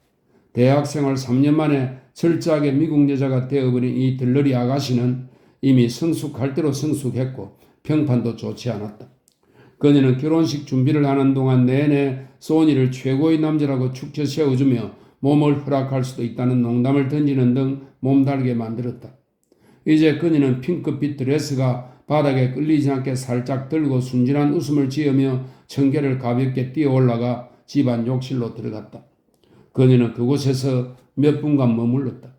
대학생활 3년 만에 철저하게 미국 여자가 되어버린 이 들러리 아가씨는 이미 성숙할 대로 성숙했고 평판도 좋지 않았다. 그녀는 결혼식 준비를 하는 동안 내내 소니를 최고의 남자라고 축쳐 세워주며 몸을 허락할 수도 있다는 농담을 던지는 등 몸달게 만들었다. 이제 그녀는 핑크빛 드레스가 바닥에 끌리지 않게 살짝 들고 순진한 웃음을 지으며 청개를 가볍게 뛰어 올라가 집안 욕실로 들어갔다. 그녀는 그곳에서 몇 분간 머물렀다.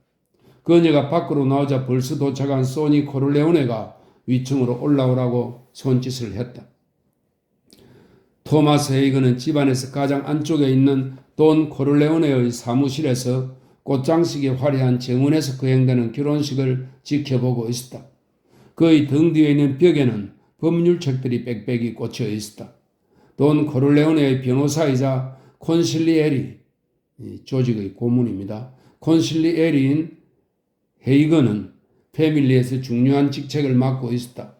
그녀가 밖으로 나오자 벌써 도착한 소니 코를레오네가 위층으로 올라오라고 손짓을 했다. 토마스 헤이건은 집안에서 가장 안쪽에 있는 돈 코를레오네의 사무실에서 꽃장식이 화려한 정원에서 거행되는 결혼식을 지켜보고 있었다. 그의 등 뒤에 있는 벽에는 법률책들이 빽빽이 꽂혀 있었다. 돈 코를레오네의 변호사이자 콘실리에리, 조직의 고문입니다. 콘실리에리인 헤이건은 패밀리에서 중요한 직책을 맡고 있었다.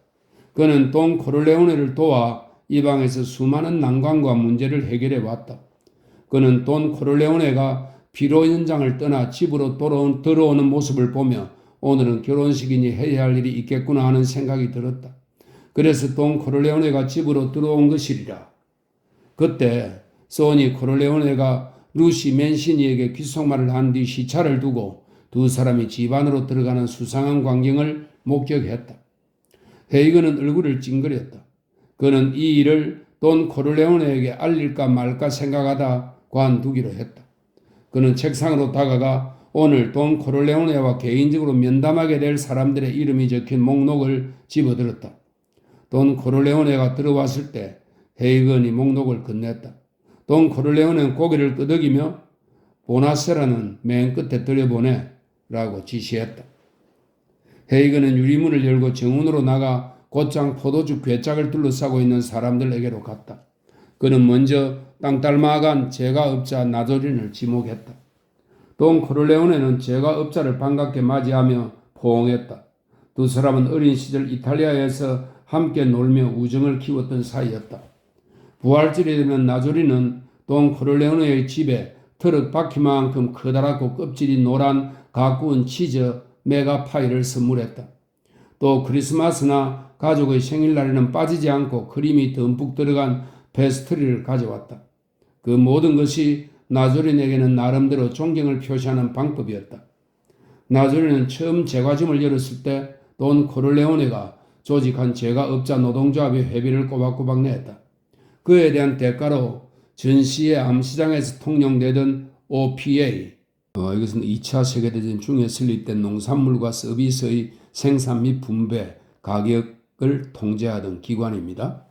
그는 돈 코를레오네를 도와 이 방에서 수많은 난관과 문제를 해결해 왔다. 그는 돈 코를레오네가 피로 연장을 떠나 집으로 들어오는 모습을 보며 오늘은 결혼식이니 해야 할 일이 있겠구나 하는 생각이 들었다. 그래서 돈 코를레오네가 집으로 들어온 것이리라. 그때 소니 코를레오네가 루시 맨시니에게 귓속말을 한 뒤 시차를 두고 두 사람이 집 안으로 들어가는 수상한 광경을 목격했다. 헤이건은 얼굴을 찡그렸다. 그는 이 일을 돈 코를레오네에게 알릴까 말까 생각하다 관두기로 했다. 그는 책상으로 다가가 오늘 돈 코를레오네와 개인적으로 면담하게 될 사람들의 이름이 적힌 목록을 집어들었다. 돈 코를레오네가 들어왔을 때 헤이건이 목록을 건넸다. 돈 코를레오네는 고개를 끄덕이며 보나세라는 맨 끝에 들여보내 라고 지시했다. 헤이건은 유리문을 열고 정원으로 나가 곧장 포도주 괴짝을 둘러싸고 있는 사람들에게로 갔다. 그는 먼저 땅딸마간 제과업자 나조린을 지목했다. 돈 코르레오네는 제과업자를 반갑게 맞이하며 포옹했다. 두 사람은 어린 시절 이탈리아에서 함께 놀며 우정을 키웠던 사이였다. 부활절이 되면 나조리는 돈 코르레오네의 집에 트럭 바퀴만큼 커다랗고 껍질이 노란 가꾸운 치즈 메가파이를 선물했다. 또 크리스마스나 가족의 생일날에는 빠지지 않고 크림이 듬뿍 들어간 페스트리를 가져왔다. 그 모든 것이 나조린에게는 나름대로 존경을 표시하는 방법이었다. 나조린은 처음 제과점을 열었을 때 돈 코르레오네가 조직한 제과업자 노동조합의 회비를 꼬박꼬박 냈다. 그에 대한 대가로 전시의 암시장에서 통용되던 OPA, 이것은 2차 세계대전 중에 설립된 농산물과 서비스의 생산 및 분배, 가격을 통제하던 기관입니다.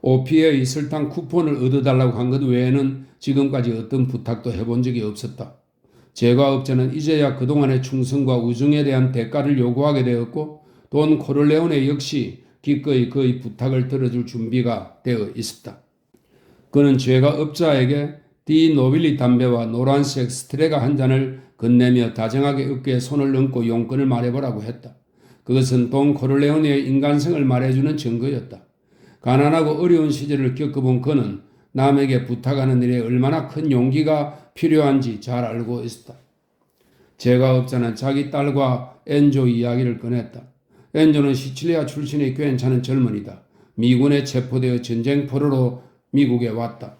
OPA 설탕 쿠폰을 얻어달라고 한 것 외에는 지금까지 어떤 부탁도 해본 적이 없었다. 제과업자는 이제야 그동안의 충성과 우정에 대한 대가를 요구하게 되었고 돈 코르레오네 역시 기꺼이 그의 부탁을 들어줄 준비가 되어 있었다. 그는 제과업자에게 디 노빌리 담배와 노란색 스트레가 한 잔을 건네며 다정하게 어깨에 손을 얹고 용건을 말해보라고 했다. 그것은 돈 코르레오네의 인간성을 말해주는 증거였다. 가난하고 어려운 시절을 겪어본 그는 남에게 부탁하는 일에 얼마나 큰 용기가 필요한지 잘 알고 있었다. 제과업자는 자기 딸과 엔조 이야기를 꺼냈다. 엔조는 시칠리아 출신의 괜찮은 젊은이다. 미군에 체포되어 전쟁 포로로 미국에 왔다.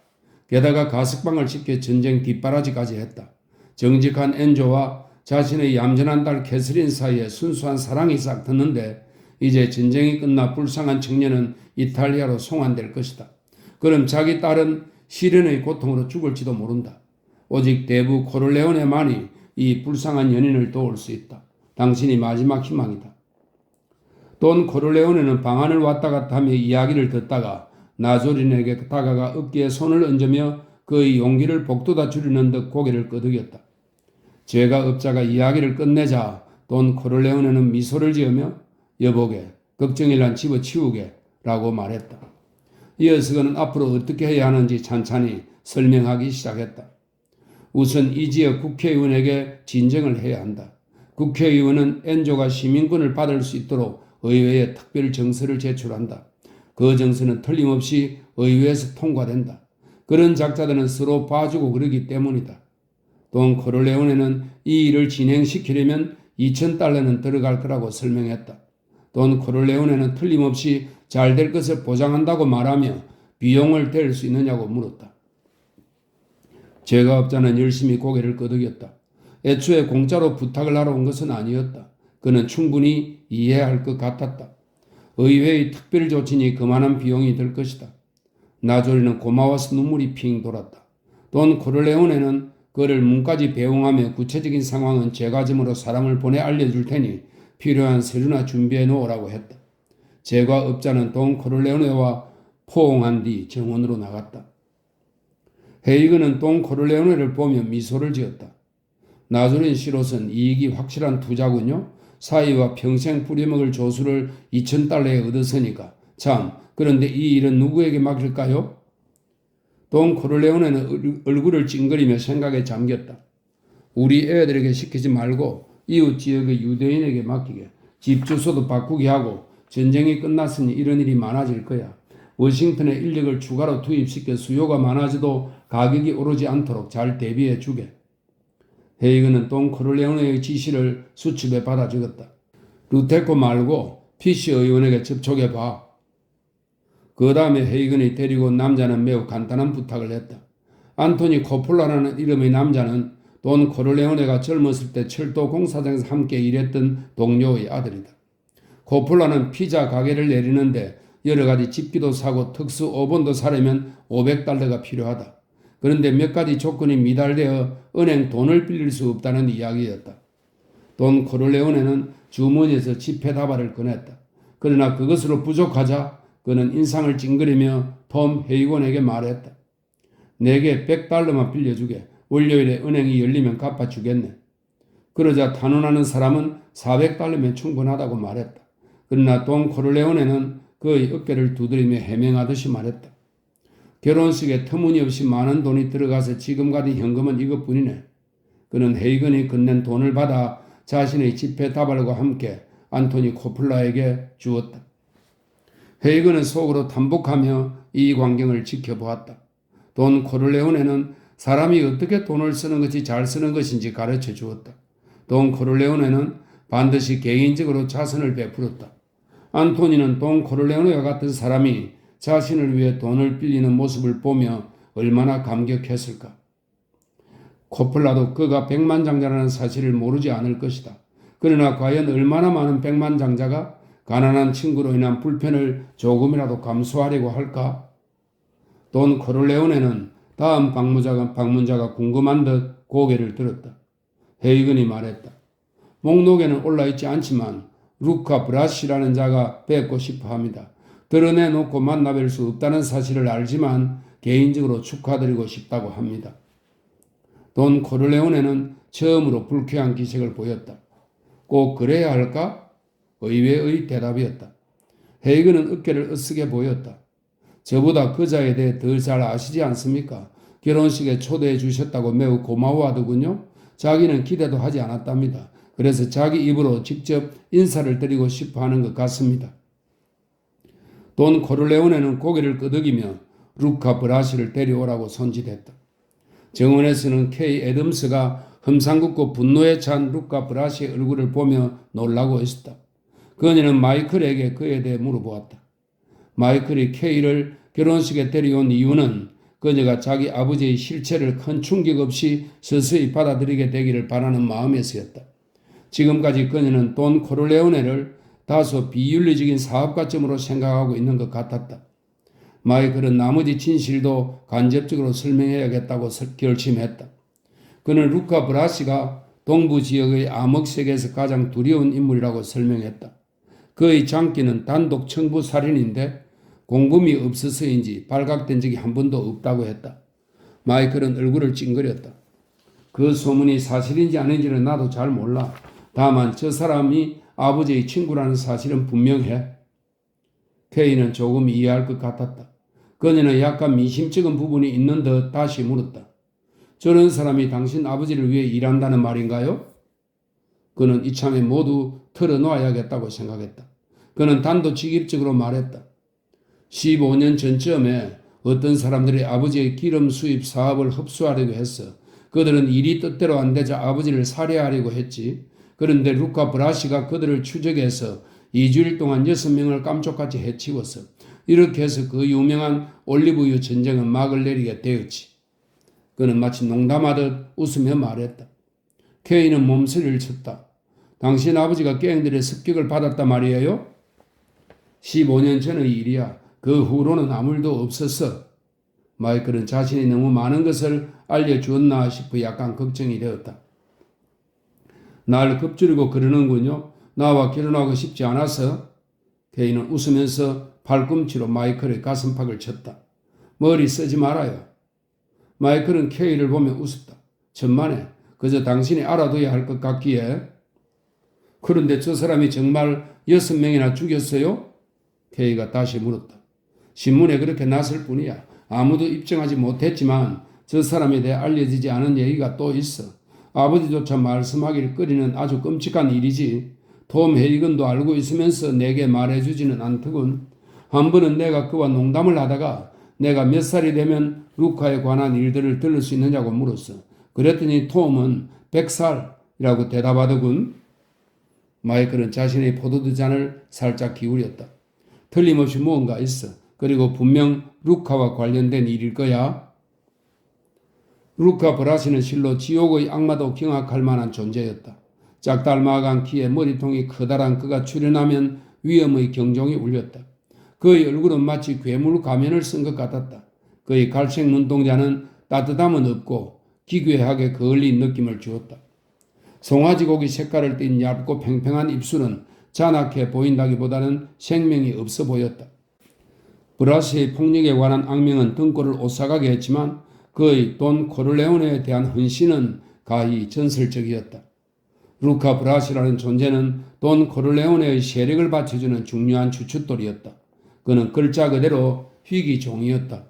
게다가 가석방을 지켜 전쟁 뒷바라지까지 했다. 정직한 엔조와 자신의 얌전한 딸 캐서린 사이에 순수한 사랑이 싹텄는데 이제 전쟁이 끝나 불쌍한 청년은 이탈리아로 송환될 것이다. 그럼 자기 딸은 시련의 고통으로 죽을지도 모른다. 오직 대부 코르레오네만이 이 불쌍한 연인을 도울 수 있다. 당신이 마지막 희망이다. 돈 코르레오네는 방안을 왔다 갔다 하며 이야기를 듣다가 나조린에게 다가가 어깨에 손을 얹으며 그의 용기를 복돋아 주려는 듯 고개를 끄덕였다. 제과업자가 이야기를 끝내자 돈 코르레오네는 미소를 지으며 여보게 걱정일란 집어치우게 라고 말했다. 이어서 그는 앞으로 어떻게 해야 하는지 찬찬히 설명하기 시작했다. 우선 이 지역 국회의원에게 진정을 해야 한다. 국회의원은 엔조가 시민권을 받을 수 있도록 의회에 특별 정서를 제출한다. 그 정서는 틀림없이 의회에서 통과된다. 그런 작자들은 서로 봐주고 그러기 때문이다. 돈 코르레오네는 이 일을 진행시키려면 $2,000는 들어갈 거라고 설명했다. 돈 코르레오네는 틀림없이 잘 될 것을 보장한다고 말하며 비용을 댈 수 있느냐고 물었다. 제과업자는 열심히 고개를 끄덕였다. 애초에 공짜로 부탁을 하러 온 것은 아니었다. 그는 충분히 이해할 것 같았다. 의회의 특별 조치니 그만한 비용이 들 것이다. 나조리는 고마워서 눈물이 핑 돌았다. 돈 코르레오네는 그를 문까지 배웅하며 구체적인 상황은 제과점으로 사람을 보내 알려줄 테니 필요한 서류나 준비해 놓으라고 했다. 제과업자는 돈 코르레오네와 포옹한 뒤 정원으로 나갔다. 헤이그는 돈 코르레오네를 보며 미소를 지었다. 나조린 씨로선 이익이 확실한 투자군요. 사위와 평생 뿌려먹을 조수를 $2,000에 얻었으니까. 참, 그런데 이 일은 누구에게 맡길까요? 돈 코르레오네는 얼굴을 찡그리며 생각에 잠겼다. 우리 애들에게 시키지 말고 이웃 지역의 유대인에게 맡기게. 집 주소도 바꾸게 하고 전쟁이 끝났으니 이런 일이 많아질 거야. 워싱턴에 인력을 추가로 투입시켜 수요가 많아져도 가격이 오르지 않도록 잘 대비해 주게. 헤이그는 돈 코르레오네의 지시를 수첩에 받아 적었다. 루테코 말고 피시 의원에게 접촉해 봐. 그 다음에 헤이건이 데리고 온 남자는 매우 간단한 부탁을 했다. 안토니 코폴라라는 이름의 남자는 돈 코르레오네가 젊었을 때 철도 공사장에서 함께 일했던 동료의 아들이다. 코폴라는 피자 가게를 내리는데 여러 가지 집기도 사고 특수 오븐도 사려면 $500가 필요하다. 그런데 몇 가지 조건이 미달되어 은행 돈을 빌릴 수 없다는 이야기였다. 돈 코르레오네는 주머니에서 지폐 다발을 꺼냈다. 그러나 그것으로 부족하자 그는 인상을 찡그리며 톰 헤이곤에게 말했다. 내게 $100만 빌려주게. 월요일에 은행이 열리면 갚아주겠네. 그러자 탄원하는 사람은 $400면 충분하다고 말했다. 그러나 돈 코르레오네는 그의 어깨를 두드리며 해명하듯이 말했다. 결혼식에 터무니없이 많은 돈이 들어가서 지금 가진 현금은 이것뿐이네. 그는 헤이건이 건넨 돈을 받아 자신의 지폐 다발과 함께 안토니 코플라에게 주었다. 헤이건은 속으로 탐복하며 이 광경을 지켜보았다. 돈 코를레오네는 사람이 어떻게 돈을 쓰는 것이 잘 쓰는 것인지 가르쳐 주었다. 돈 코를레오네는 반드시 개인적으로 자선을 베풀었다. 안토니는 돈 코를레오네와 같은 사람이 자신을 위해 돈을 빌리는 모습을 보며 얼마나 감격했을까. 코플라도 그가 백만장자라는 사실을 모르지 않을 것이다. 그러나 과연 얼마나 많은 백만장자가 가난한 친구로 인한 불편을 조금이라도 감수하려고 할까? 돈 코를레오네는 다음 방문자가 궁금한 듯 고개를 들었다. 헤이건이 말했다. 목록에는 올라있지 않지만 루카 브라시라는 자가 뵙고 싶어 합니다. 드러내놓고 만나뵐 수 없다는 사실을 알지만 개인적으로 축하드리고 싶다고 합니다. 돈 코를레오네는 처음으로 불쾌한 기색을 보였다. 꼭 그래야 할까? 의외의 대답이었다. 헤이건은 어깨를 으쓱해 보였다. 저보다 그 자에 대해 더 잘 아시지 않습니까? 결혼식에 초대해 주셨다고 매우 고마워하더군요. 자기는 기대도 하지 않았답니다. 그래서 자기 입으로 직접 인사를 드리고 싶어 하는 것 같습니다. 돈 코를레오네는 고개를 끄덕이며 루카 브라시를 데려오라고 손짓했다. 정원에서는 케이 애덤스가 험상궂고 분노에 찬 루카 브라시의 얼굴을 보며 놀라고 있었다. 그녀는 마이클에게 그에 대해 물어보았다. 마이클이 케이를 결혼식에 데려온 이유는 그녀가 자기 아버지의 실체를 큰 충격 없이 서서히 받아들이게 되기를 바라는 마음에서였다. 지금까지 그녀는 돈 코를레오네를 다소 비윤리적인 사업가점으로 생각하고 있는 것 같았다. 마이클은 나머지 진실도 간접적으로 설명해야겠다고 결심했다. 그는 루카 브라시가 동부 지역의 암흑세계에서 가장 두려운 인물이라고 설명했다. 그의 장기는 단독 청부 살인인데 공범이 없어서인지 발각된 적이 한 번도 없다고 했다. 마이클은 얼굴을 찡그렸다. 그 소문이 사실인지 아닌지는 나도 잘 몰라. 다만 저 사람이 아버지의 친구라는 사실은 분명해. 케이는 조금 이해할 것 같았다. 그녀는 약간 미심쩍은 부분이 있는 듯 다시 물었다. 저런 사람이 당신 아버지를 위해 일한다는 말인가요? 그는 이참에 모두 털어놓아야겠다고 생각했다. 그는 단도직입적으로 말했다. 15년 전쯤에 어떤 사람들이 아버지의 기름 수입 사업을 흡수하려고 했어. 그들은 일이 뜻대로 안 되자 아버지를 살해하려고 했지. 그런데 루카 브라시가 그들을 추적해서 2주일 동안 6명을 깜짝같이 해치웠어. 이렇게 해서 그 유명한 올리브유 전쟁은 막을 내리게 되었지. 그는 마치 농담하듯 웃으며 말했다. 케이는 몸서리를 쳤다. 당신 아버지가 갱들의 습격을 받았단 말이에요? 15년 전의 일이야. 그 후로는 아무 일도 없었어. 마이클은 자신이 너무 많은 것을 알려주었나 싶어 약간 걱정이 되었다. 날 겁주려고 그러는군요. 나와 결혼하고 싶지 않아서? 케이는 웃으면서 팔꿈치로 마이클의 가슴팍을 쳤다. 머리 쓰지 말아요. 마이클은 케이를 보며 웃었다. 천만에 그저 당신이 알아둬야 할 것 같기에. 그런데 저 사람이 정말 6명이나 죽였어요? 케이가 다시 물었다. 신문에 그렇게 났을 뿐이야. 아무도 입증하지 못했지만 저 사람에 대해 알려지지 않은 얘기가 또 있어. 아버지조차 말씀하기를 꺼리는 아주 끔찍한 일이지. 톰 헤이건도 알고 있으면서 내게 말해주지는 않더군. 한 번은 내가 그와 농담을 하다가 내가 몇 살이 되면 루카에 관한 일들을 들을 수 있느냐고 물었어. 그랬더니 톰은 100살이라고 대답하더군. 마이클은 자신의 포도주 잔을 살짝 기울였다. 틀림없이 무언가 있어. 그리고 분명 루카와 관련된 일일 거야. 루카 브라시는 실로 지옥의 악마도 경악할 만한 존재였다. 짝달마간 키에 머리통이 커다란 그가 출연하면 위험의 경종이 울렸다. 그의 얼굴은 마치 괴물 가면을 쓴 것 같았다. 그의 갈색 눈동자는 따뜻함은 없고 기괴하게 거을린 느낌을 주었다. 송아지고기 색깔을 띤 얇고 팽팽한 입술은 잔악해 보인다기보다는 생명이 없어 보였다. 브라시의 폭력에 관한 악명은 등골을 오싹하게 했지만 그의 돈 코를레오네에 대한 헌신은 가히 전설적이었다. 루카 브라시라는 존재는 돈 코를레오네의 세력을 받쳐주는 중요한 주춧돌이었다. 그는 글자 그대로 희귀종이었다.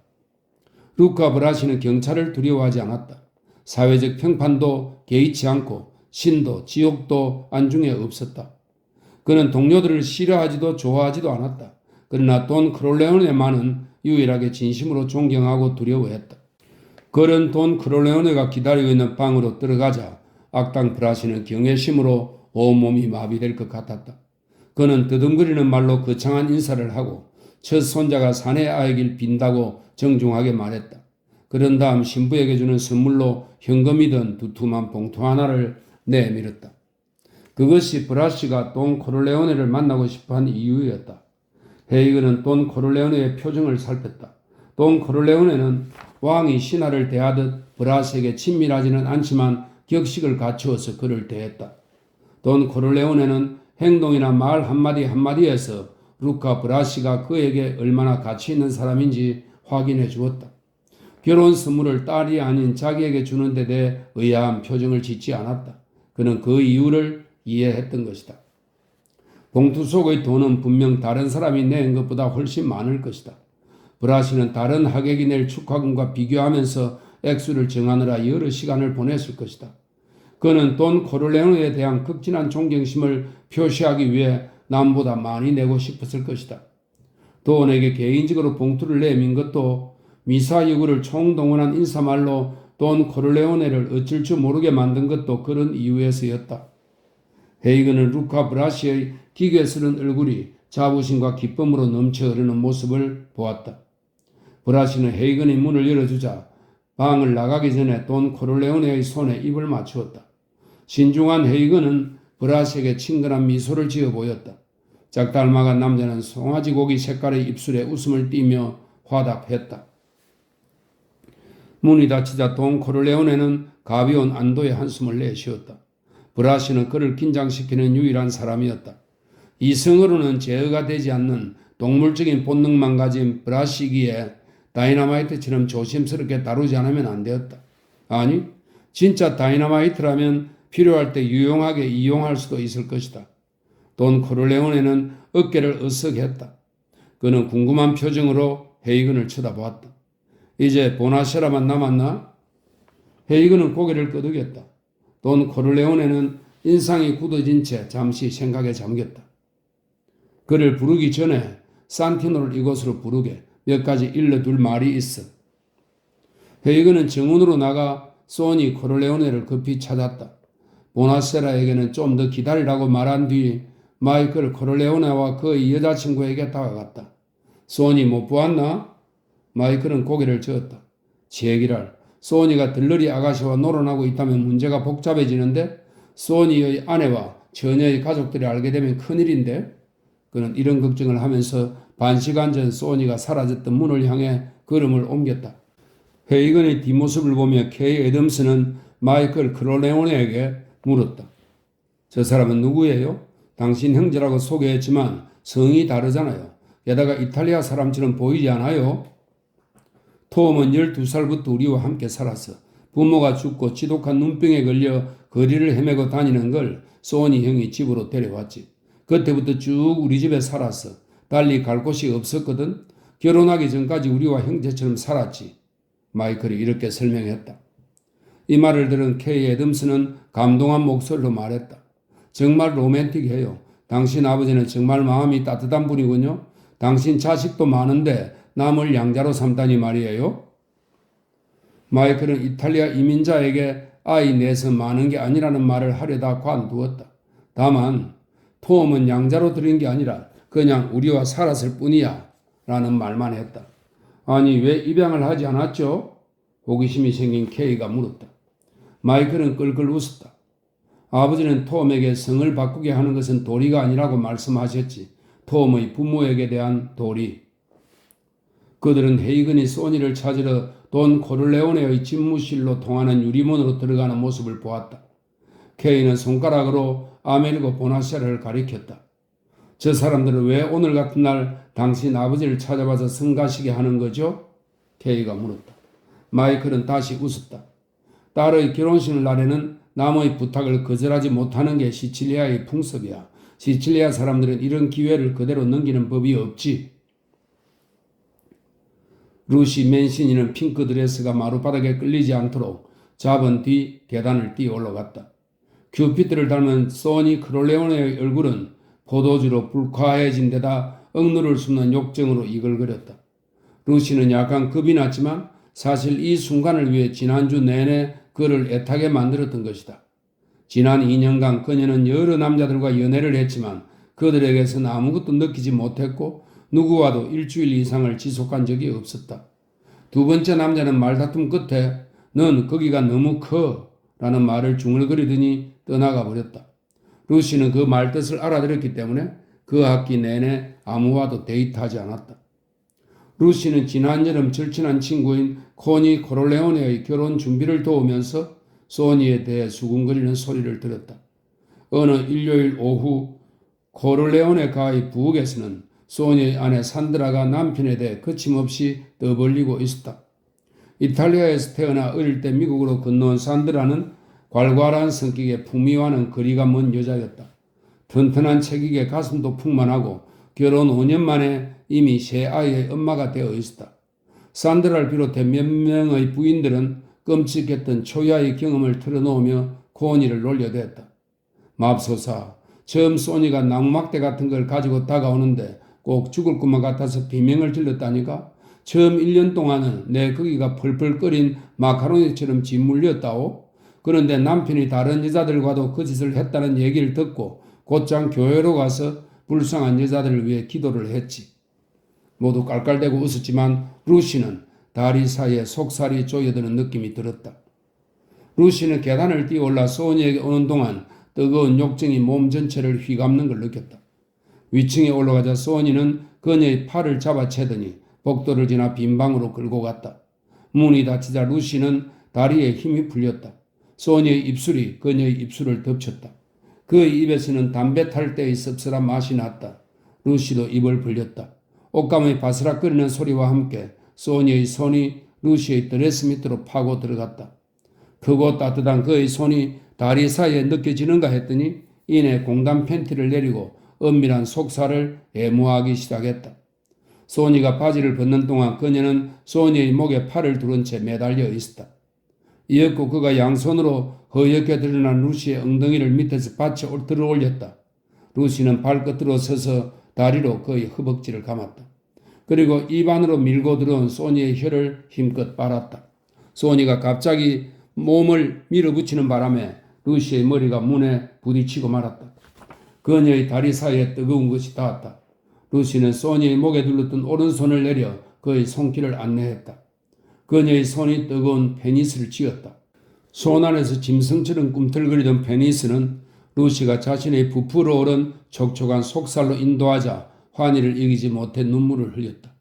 루카 브라시는 경찰을 두려워하지 않았다. 사회적 평판도 개의치 않고 신도 지옥도 안중에 없었다. 그는 동료들을 싫어하지도 좋아하지도 않았다. 그러나 돈 크롤레오네만은 유일하게 진심으로 존경하고 두려워했다. 그런 돈 크롤레오네가 기다리고 있는 방으로 들어가자 악당 브라시는 경외심으로 온몸이 마비될 것 같았다. 그는 더듬거리는 말로 거창한 인사를 하고 첫 손자가 사내 아이길 빈다고 정중하게 말했다. 그런 다음 신부에게 주는 선물로 현금이던 두툼한 봉투 하나를 내밀었다. 그것이 브라시가 돈 코르레오네를 만나고 싶어한 이유였다. 헤이그는 돈 코르레오네의 표정을 살폈다. 돈 코르레오네는 왕이 신하를 대하듯 브라시에게 친밀하지는 않지만 격식을 갖추어서 그를 대했다. 돈 코르레오네는 행동이나 말 한마디 한마디에서 루카 브라시가 그에게 얼마나 가치 있는 사람인지 확인해 주었다. 결혼 선물을 딸이 아닌 자기에게 주는 데 대해 의아한 표정을 짓지 않았다. 그는 그 이유를 이해했던 것이다. 봉투 속의 돈은 분명 다른 사람이 낸 것보다 훨씬 많을 것이다. 브라시는 다른 하객이 낼 축하금과 비교하면서 액수를 정하느라 여러 시간을 보냈을 것이다. 그는 돈 코르레오네에 대한 극진한 존경심을 표시하기 위해 남보다 많이 내고 싶었을 것이다. 돈에게 개인적으로 봉투를 내민 것도 미사 여구를 총동원한 인사말로 돈 코르레오네를 어쩔 줄 모르게 만든 것도 그런 이유에서였다. 헤이그는 루카 브라시의 기괴스런 얼굴이 자부심과 기쁨으로 넘쳐 흐르는 모습을 보았다. 브라시는 헤이건이 문을 열어주자 방을 나가기 전에 돈 코르레오네의 손에 입을 맞추었다. 신중한 헤이건은 브라시에게 친근한 미소를 지어 보였다. 짝닮아간 남자는 송아지 고기 색깔의 입술에 웃음을 띠며 화답했다. 문이 닫히자 돈 코르레오네는 가벼운 안도의 한숨을 내쉬었다. 브라시는 그를 긴장시키는 유일한 사람이었다. 이성으로는 제어가 되지 않는 동물적인 본능만 가진 브라시기에 다이너마이트처럼 조심스럽게 다루지 않으면 안 되었다. 아니, 진짜 다이너마이트라면 필요할 때 유용하게 이용할 수도 있을 것이다. 돈 코르레오네는 어깨를 으쓱했다. 그는 궁금한 표정으로 헤이건을 쳐다보았다. 이제 보나세라만 남았나? 헤이건은 고개를 끄덕였다. 돈 코르레오네는 인상이 굳어진 채 잠시 생각에 잠겼다. 그를 부르기 전에 산티노를 이곳으로 부르게 몇 가지 일러둘 말이 있어. 헤이건은 정문으로 나가 소니 코르레오네를 급히 찾았다. 보나세라에게는 좀 더 기다리라고 말한 뒤 마이클 코르레오네와 그의 여자친구에게 다가갔다. 소니 못 보았나? 마이클은 고개를 저었다. 제기랄, 소니가 들러리 아가씨와 놀아나고 있다면 문제가 복잡해지는데 소니의 아내와 처녀의 가족들이 알게 되면 큰일인데? 그는 이런 걱정을 하면서 반시간 전 소니가 사라졌던 문을 향해 걸음을 옮겼다. 헤이건의 뒷모습을 보며 케이 애덤스는 마이클 크로레오네에게 물었다. 저 사람은 누구예요? 당신 형제라고 소개했지만 성이 다르잖아요. 게다가 이탈리아 사람처럼 보이지 않아요? 톰은 12살부터 우리와 함께 살았어. 부모가 죽고 지독한 눈병에 걸려 거리를 헤매고 다니는 걸 소니 형이 집으로 데려왔지. 그때부터 쭉 우리 집에 살았어. 달리 갈 곳이 없었거든. 결혼하기 전까지 우리와 형제처럼 살았지. 마이클이 이렇게 설명했다. 이 말을 들은 케이 애덤스는 감동한 목소리로 말했다. 정말 로맨틱해요. 당신 아버지는 정말 마음이 따뜻한 분이군요. 당신 자식도 많은데 남을 양자로 삼다니 말이에요. 마이클은 이탈리아 이민자에게 아이 내서 많은 게 아니라는 말을 하려다 관두었다. 다만 톰은 양자로 들인 게 아니라 그냥 우리와 살았을 뿐이야 라는 말만 했다. 아니 왜 입양을 하지 않았죠? 호기심이 생긴 케이가 물었다. 마이클은 끌끌 웃었다. 아버지는 톰에게 성을 바꾸게 하는 것은 도리가 아니라고 말씀하셨지. 톰의 부모에게 대한 도리. 그들은 헤이건이 소니를 찾으러 돈 코르레오네의 집무실로 통하는 유리문으로 들어가는 모습을 보았다. 케이는 손가락으로 아메리고 보나시아를 가리켰다. 저 사람들은 왜 오늘 같은 날 당신 아버지를 찾아와서 성가시게 하는 거죠? 케이가 물었다. 마이클은 다시 웃었다. 딸의 결혼식 날에는 남의 부탁을 거절하지 못하는 게 시칠리아의 풍습이야. 시칠리아 사람들은 이런 기회를 그대로 넘기는 법이 없지. 루시 맨시니는 핑크 드레스가 마룻바닥에 끌리지 않도록 잡은 뒤 계단을 뛰어 올라갔다. 큐피트를 닮은 소니 크롤레오네의 얼굴은 포도주로 불쾌해진 데다 억누를 숨는 욕정으로 이글거렸다. 루시는 약간 겁이 났지만 사실 이 순간을 위해 지난주 내내 그를 애타게 만들었던 것이다. 지난 2년간 그녀는 여러 남자들과 연애를 했지만 그들에게서는 아무것도 느끼지 못했고 누구와도 일주일 이상을 지속한 적이 없었다. 두 번째 남자는 말다툼 끝에 넌 거기가 너무 커 라는 말을 중얼거리더니 떠나가 버렸다. 루시는 그 말뜻을 알아들었기 때문에 그 학기 내내 아무와도 데이트하지 않았다. 루시는 지난 여름 절친한 친구인 코니 코롤레오네의 결혼 준비를 도우면서 소니에 대해 수군거리는 소리를 들었다. 어느 일요일 오후 코롤레오네 가의 부엌에서는 소니의 아내 산드라가 남편에 대해 거침없이 떠벌리고 있었다. 이탈리아에서 태어나 어릴 때 미국으로 건너온 산드라는 괄괄한 성격의 풍미와는 거리가 먼 여자였다. 튼튼한 체격에 가슴도 풍만하고 결혼 5년 만에 이미 세 아이의 엄마가 되어 있었다. 산드라를 비롯해 몇 명의 부인들은 끔찍했던 초야의 경험을 털어놓으며 코니를 놀려댔다. 맙소사, 처음 소니가 나무막대 같은 걸 가지고 다가오는데 꼭 죽을 것만 같아서 비명을 질렀다니까? 처음 1년 동안은 내 거기가 펄펄 끓인 마카로니처럼 짓물렸다오? 그런데 남편이 다른 여자들과도 그 짓을 했다는 얘기를 듣고 곧장 교회로 가서 불쌍한 여자들을 위해 기도를 했지. 모두 깔깔대고 웃었지만 루시는 다리 사이에 속살이 조여드는 느낌이 들었다. 루시는 계단을 뛰어올라 소니에게 오는 동안 뜨거운 욕정이 몸 전체를 휘감는 걸 느꼈다. 위층에 올라가자 소니는 그녀의 팔을 잡아채더니 복도를 지나 빈 방으로 끌고 갔다. 문이 닫히자 루시는 다리에 힘이 풀렸다. 소니의 입술이 그녀의 입술을 덮쳤다. 그의 입에서는 담배 탈 때의 씁쓸한 맛이 났다. 루시도 입을 벌렸다. 옷감의 바스락거리는 소리와 함께 소니의 손이 루시의 드레스 밑으로 파고 들어갔다. 크고 따뜻한 그의 손이 다리 사이에 느껴지는가 했더니 이내 공단 팬티를 내리고 은밀한 속살을 애무하기 시작했다. 소니가 바지를 벗는 동안 그녀는 소니의 목에 팔을 두른 채 매달려 있었다. 이었고 그가 양손으로 허옇게 드러난 루시의 엉덩이를 밑에서 받쳐 들어올렸다. 루시는 발끝으로 서서 다리로 그의 허벅지를 감았다. 그리고 입 안으로 밀고 들어온 소니의 혀를 힘껏 빨았다. 소니가 갑자기 몸을 밀어붙이는 바람에 루시의 머리가 문에 부딪히고 말았다. 그녀의 다리 사이에 뜨거운 것이 닿았다. 루시는 소니의 목에 둘렀던 오른손을 내려 그의 손길을 안내했다. 그녀의 손이 뜨거운 페니스를 쥐었다. 손 안에서 짐승처럼 꿈틀거리던 페니스는 루시가 자신의 부풀어 오른 촉촉한 속살로 인도하자 환희를 이기지 못해 눈물을 흘렸다.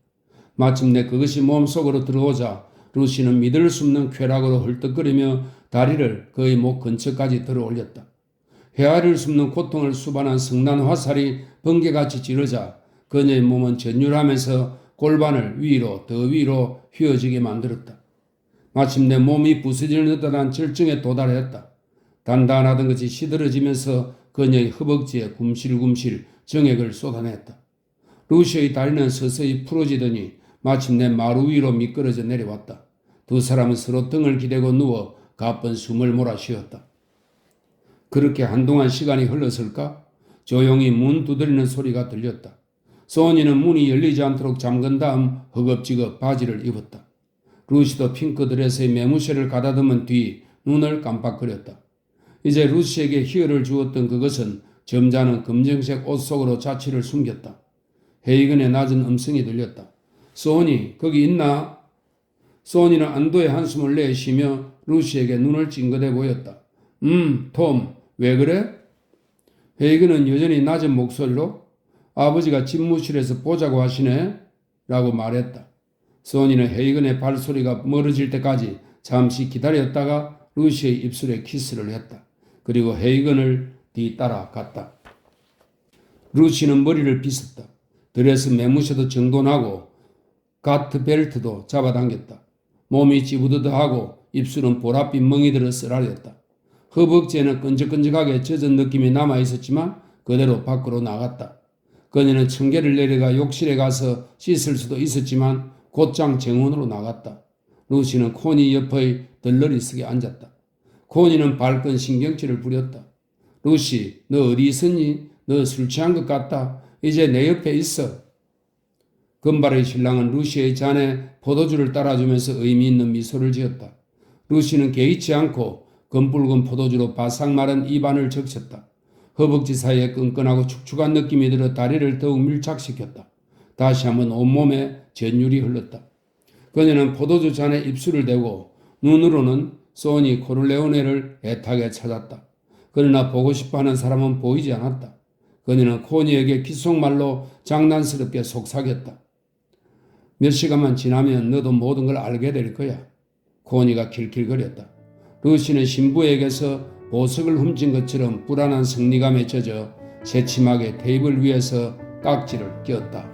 마침내 그것이 몸속으로 들어오자 루시는 믿을 수 없는 쾌락으로 헐떡거리며 다리를 그의 목 근처까지 들어 올렸다. 헤아릴 수 없는 고통을 수반한 성난 화살이 번개같이 찌르자 그녀의 몸은 전율하면서 골반을 위로 더 위로 휘어지게 만들었다. 마침내 몸이 부서지는 듯한 절정에 도달했다. 단단하던 것이 시들어지면서 그녀의 허벅지에 굼실굼실 정액을 쏟아냈다. 루시의 다리는 서서히 풀어지더니 마침내 마루 위로 미끄러져 내려왔다. 두 사람은 서로 등을 기대고 누워 가쁜 숨을 몰아 쉬었다. 그렇게 한동안 시간이 흘렀을까? 조용히 문 두드리는 소리가 들렸다. 소니는 문이 열리지 않도록 잠근 다음 허겁지겁 바지를 입었다. 루시도 핑크 드레스의 매무새를 가다듬은 뒤 눈을 깜빡거렸다. 이제 루시에게 희열을 주었던 그것은 점잖은 검정색 옷 속으로 자취를 숨겼다. 헤이건의 낮은 음성이 들렸다. 소니, 거기 있나? 소니는 안도의 한숨을 내쉬며 루시에게 눈을 찡긋해 보였다. 톰, 왜 그래? 헤이건은 여전히 낮은 목소리로 아버지가 집무실에서 보자고 하시네? 라고 말했다. 소니는 헤이건의 발소리가 멀어질 때까지 잠시 기다렸다가 루시의 입술에 키스를 했다. 그리고 헤이건을 뒤따라 갔다. 루시는 머리를 빗었다. 드레스 매무새도 정돈하고 가트 벨트도 잡아당겼다. 몸이 찌부드드하고 입술은 보랏빛 멍이들어 쓰라렸다. 허벅지에는 끈적끈적하게 젖은 느낌이 남아있었지만 그대로 밖으로 나갔다. 그녀는 청개를 내려가 욕실에 가서 씻을 수도 있었지만 곧장 정원으로 나갔다. 루시는 코니 옆의 덜러리석에 앉았다. 코니는 발끈 신경질을 부렸다. 루시, 너 어디 있었니? 너 술 취한 것 같다. 이제 내 옆에 있어. 금발의 신랑은 루시의 잔에 포도주를 따라주면서 의미 있는 미소를 지었다. 루시는 개의치 않고 검붉은 포도주로 바싹 마른 입안을 적셨다. 허벅지 사이에 끈끈하고 축축한 느낌이 들어 다리를 더욱 밀착시켰다. 다시 한번 온몸에 전율이 흘렀다. 그녀는 포도주 잔에 입술을 대고 눈으로는 소니 코를레오네를 애타게 찾았다. 그러나 보고 싶어하는 사람은 보이지 않았다. 그녀는 코니에게 귓속말로 장난스럽게 속삭였다. 몇 시간만 지나면 너도 모든 걸 알게 될 거야. 코니가 킬킬거렸다. 루시는 신부에게서 보석을 훔친 것처럼 불안한 승리감에 젖어 새침하게 테이블 위에서 깍지를 꼈다.